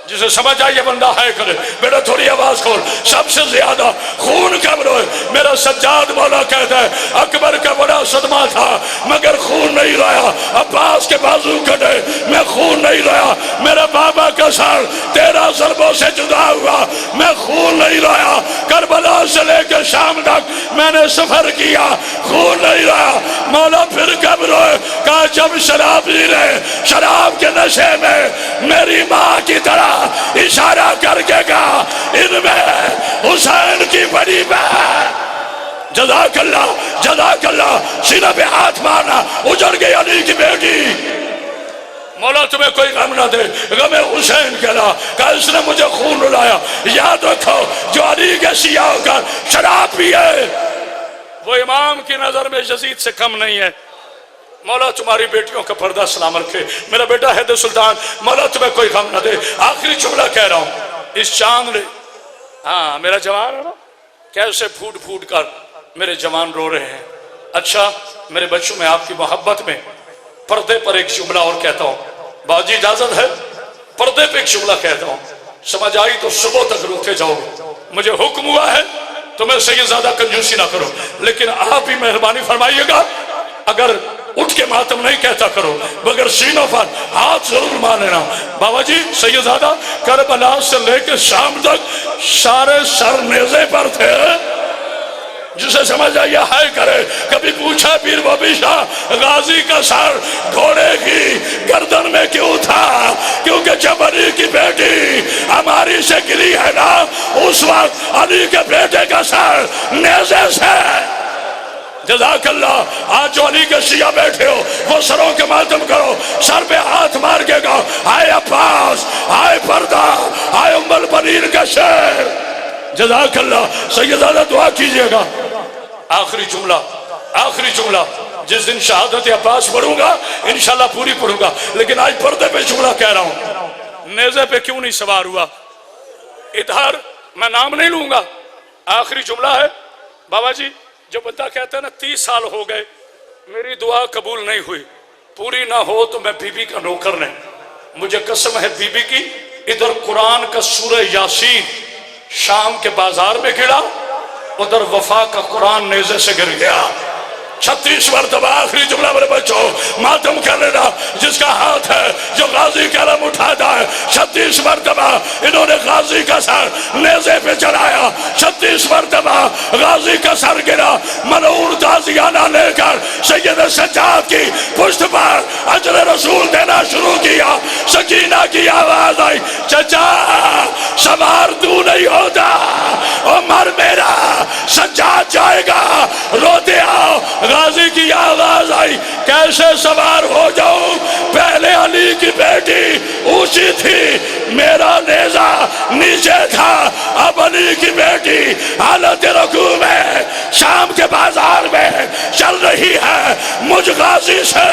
جسے سمجھ آئی یہ بندہ ہے کرے بیٹا تھوڑی آواز کھول. سب سے زیادہ خون کب روئے؟ میرا سجاد مولا کہتا ہے اکبر کا بڑا صدمہ تھا مگر خون نہیں رویا. عباس کے بازو کٹے میں خون نہیں رویا. میرا بابا کا سر 13 ضربوں سے جدا ہوا میں خون نہیں رویا. کربلا سے لے کے شام تک میں نے سفر کیا خون نہیں رویا. مولا پھر کب روئے؟ کہا جب شراب پی رہے شراب کے نشے میں میری ماں کی طرح اشارہ کر کے کہا ان میں حسین کی بڑی بہن. جزاک اللہ سینہ پہ ہاتھ مارنا. اجڑ گئی علی کی بیٹی. مولا تمہیں کوئی غم نہ دے غم حسین کہلا کہ اس نے مجھے خون رلایا. یاد رکھو جو علی کے شیعہ ہو کر شراب پیے وہ امام کی نظر میں یزید سے کم نہیں ہے. مولا تمہاری بیٹیوں کا پردہ سلام رکھے. میرا بیٹا حیدر سلطان مولا تمہیں کوئی غم نہ دے. آخری جملہ کہہ رہا ہوں اس چاند نے ہاں میرا جوان ہے نا کیسے پھوٹ پھوٹ کر میرے جوان رو رہے ہیں. اچھا میرے بچوں میں آپ کی محبت میں پردے پر ایک جملہ اور کہتا ہوں. باجی اجازت ہے پردے پہ ایک جملہ کہتا ہوں. سمجھ آئی تو صبح تک روتے جاؤ. مجھے حکم ہوا ہے تو میں سے یہ زیادہ کنجوسی نہ کرو لیکن آپ ہی مہربانی فرمائیے گا اگر اٹھ کے ماتم نہیں کہتا کرو مگر سینوں پر ہاتھ ضرور مان لینا. بابا جی سیدزادہ کربلا سے لے کے شام تک سارے سر نیزے پر تھے. جسے سمجھ آئیے ہائے کرے. کبھی پوچھا پیر بابی شاہ غازی کا سر گھوڑے کی گردن میں کیوں تھا؟ کیونکہ جب علی کی بیٹی ہماری سے گری ہے نا اس وقت علی کے بیٹے کا سر نیزے سے. جزاک اللہ. آج جو علی کے شیعہ بیٹھے ہو وہ سروں کے ماتم کرو. سر پہ ہاتھ مار کے کہو ہائے عباس ہائے پردہ ہائے ام البنین کا شیر. جزاک اللہ. سیدزادہ دعا کیجئے گا. آخری جملہ جس دن شہادت عباس پڑھوں گا انشاءاللہ پوری پڑھوں گا لیکن آج پردے پہ جملہ کہہ رہا ہوں. نیزے پہ کیوں نہیں سوار ہوا؟ ادھر میں نام نہیں لوں گا. آخری جملہ ہے بابا جی جو بندہ کہتا ہے نا 30 سال ہو گئے میری دعا قبول نہیں ہوئی پوری نہ ہو تو میں بی بی کا نوکر نہیں. مجھے قسم ہے بی بی کی. ادھر قرآن کا سورہ یاسین شام کے بازار میں گرا ادھر وفا کا قرآن نیزے سے گر گیا. 36 مرتبہ. آخری جملہ میرے بچوں ماتم کر لینا جس کا ہاتھ ہے جو غازی کا علم اٹھاتا ہے. 36 مرتبہ انہوں نے غازی کا سر نیزے پہ چڑھایا. 36 مرتبہ غازی کا سر گرا. ملعون تازیانہ لے کر سید سجاد کی پشت پر اجر رسول دینا شروع کیا. سکینہ کی آواز آئی چچا سوار تو نہیں ہوتا عمر میرا سجاد جائے گا روتے آؤ. غازی کی آواز آئی کیسے سوار ہو جاؤں؟ پہلے علی کی بیٹی اونچی تھی میرا نیزہ نیچے تھا اب علی کی بیٹی حالت رکوع میں شام کے بازار میں چل رہی ہے. مجھ غازی سے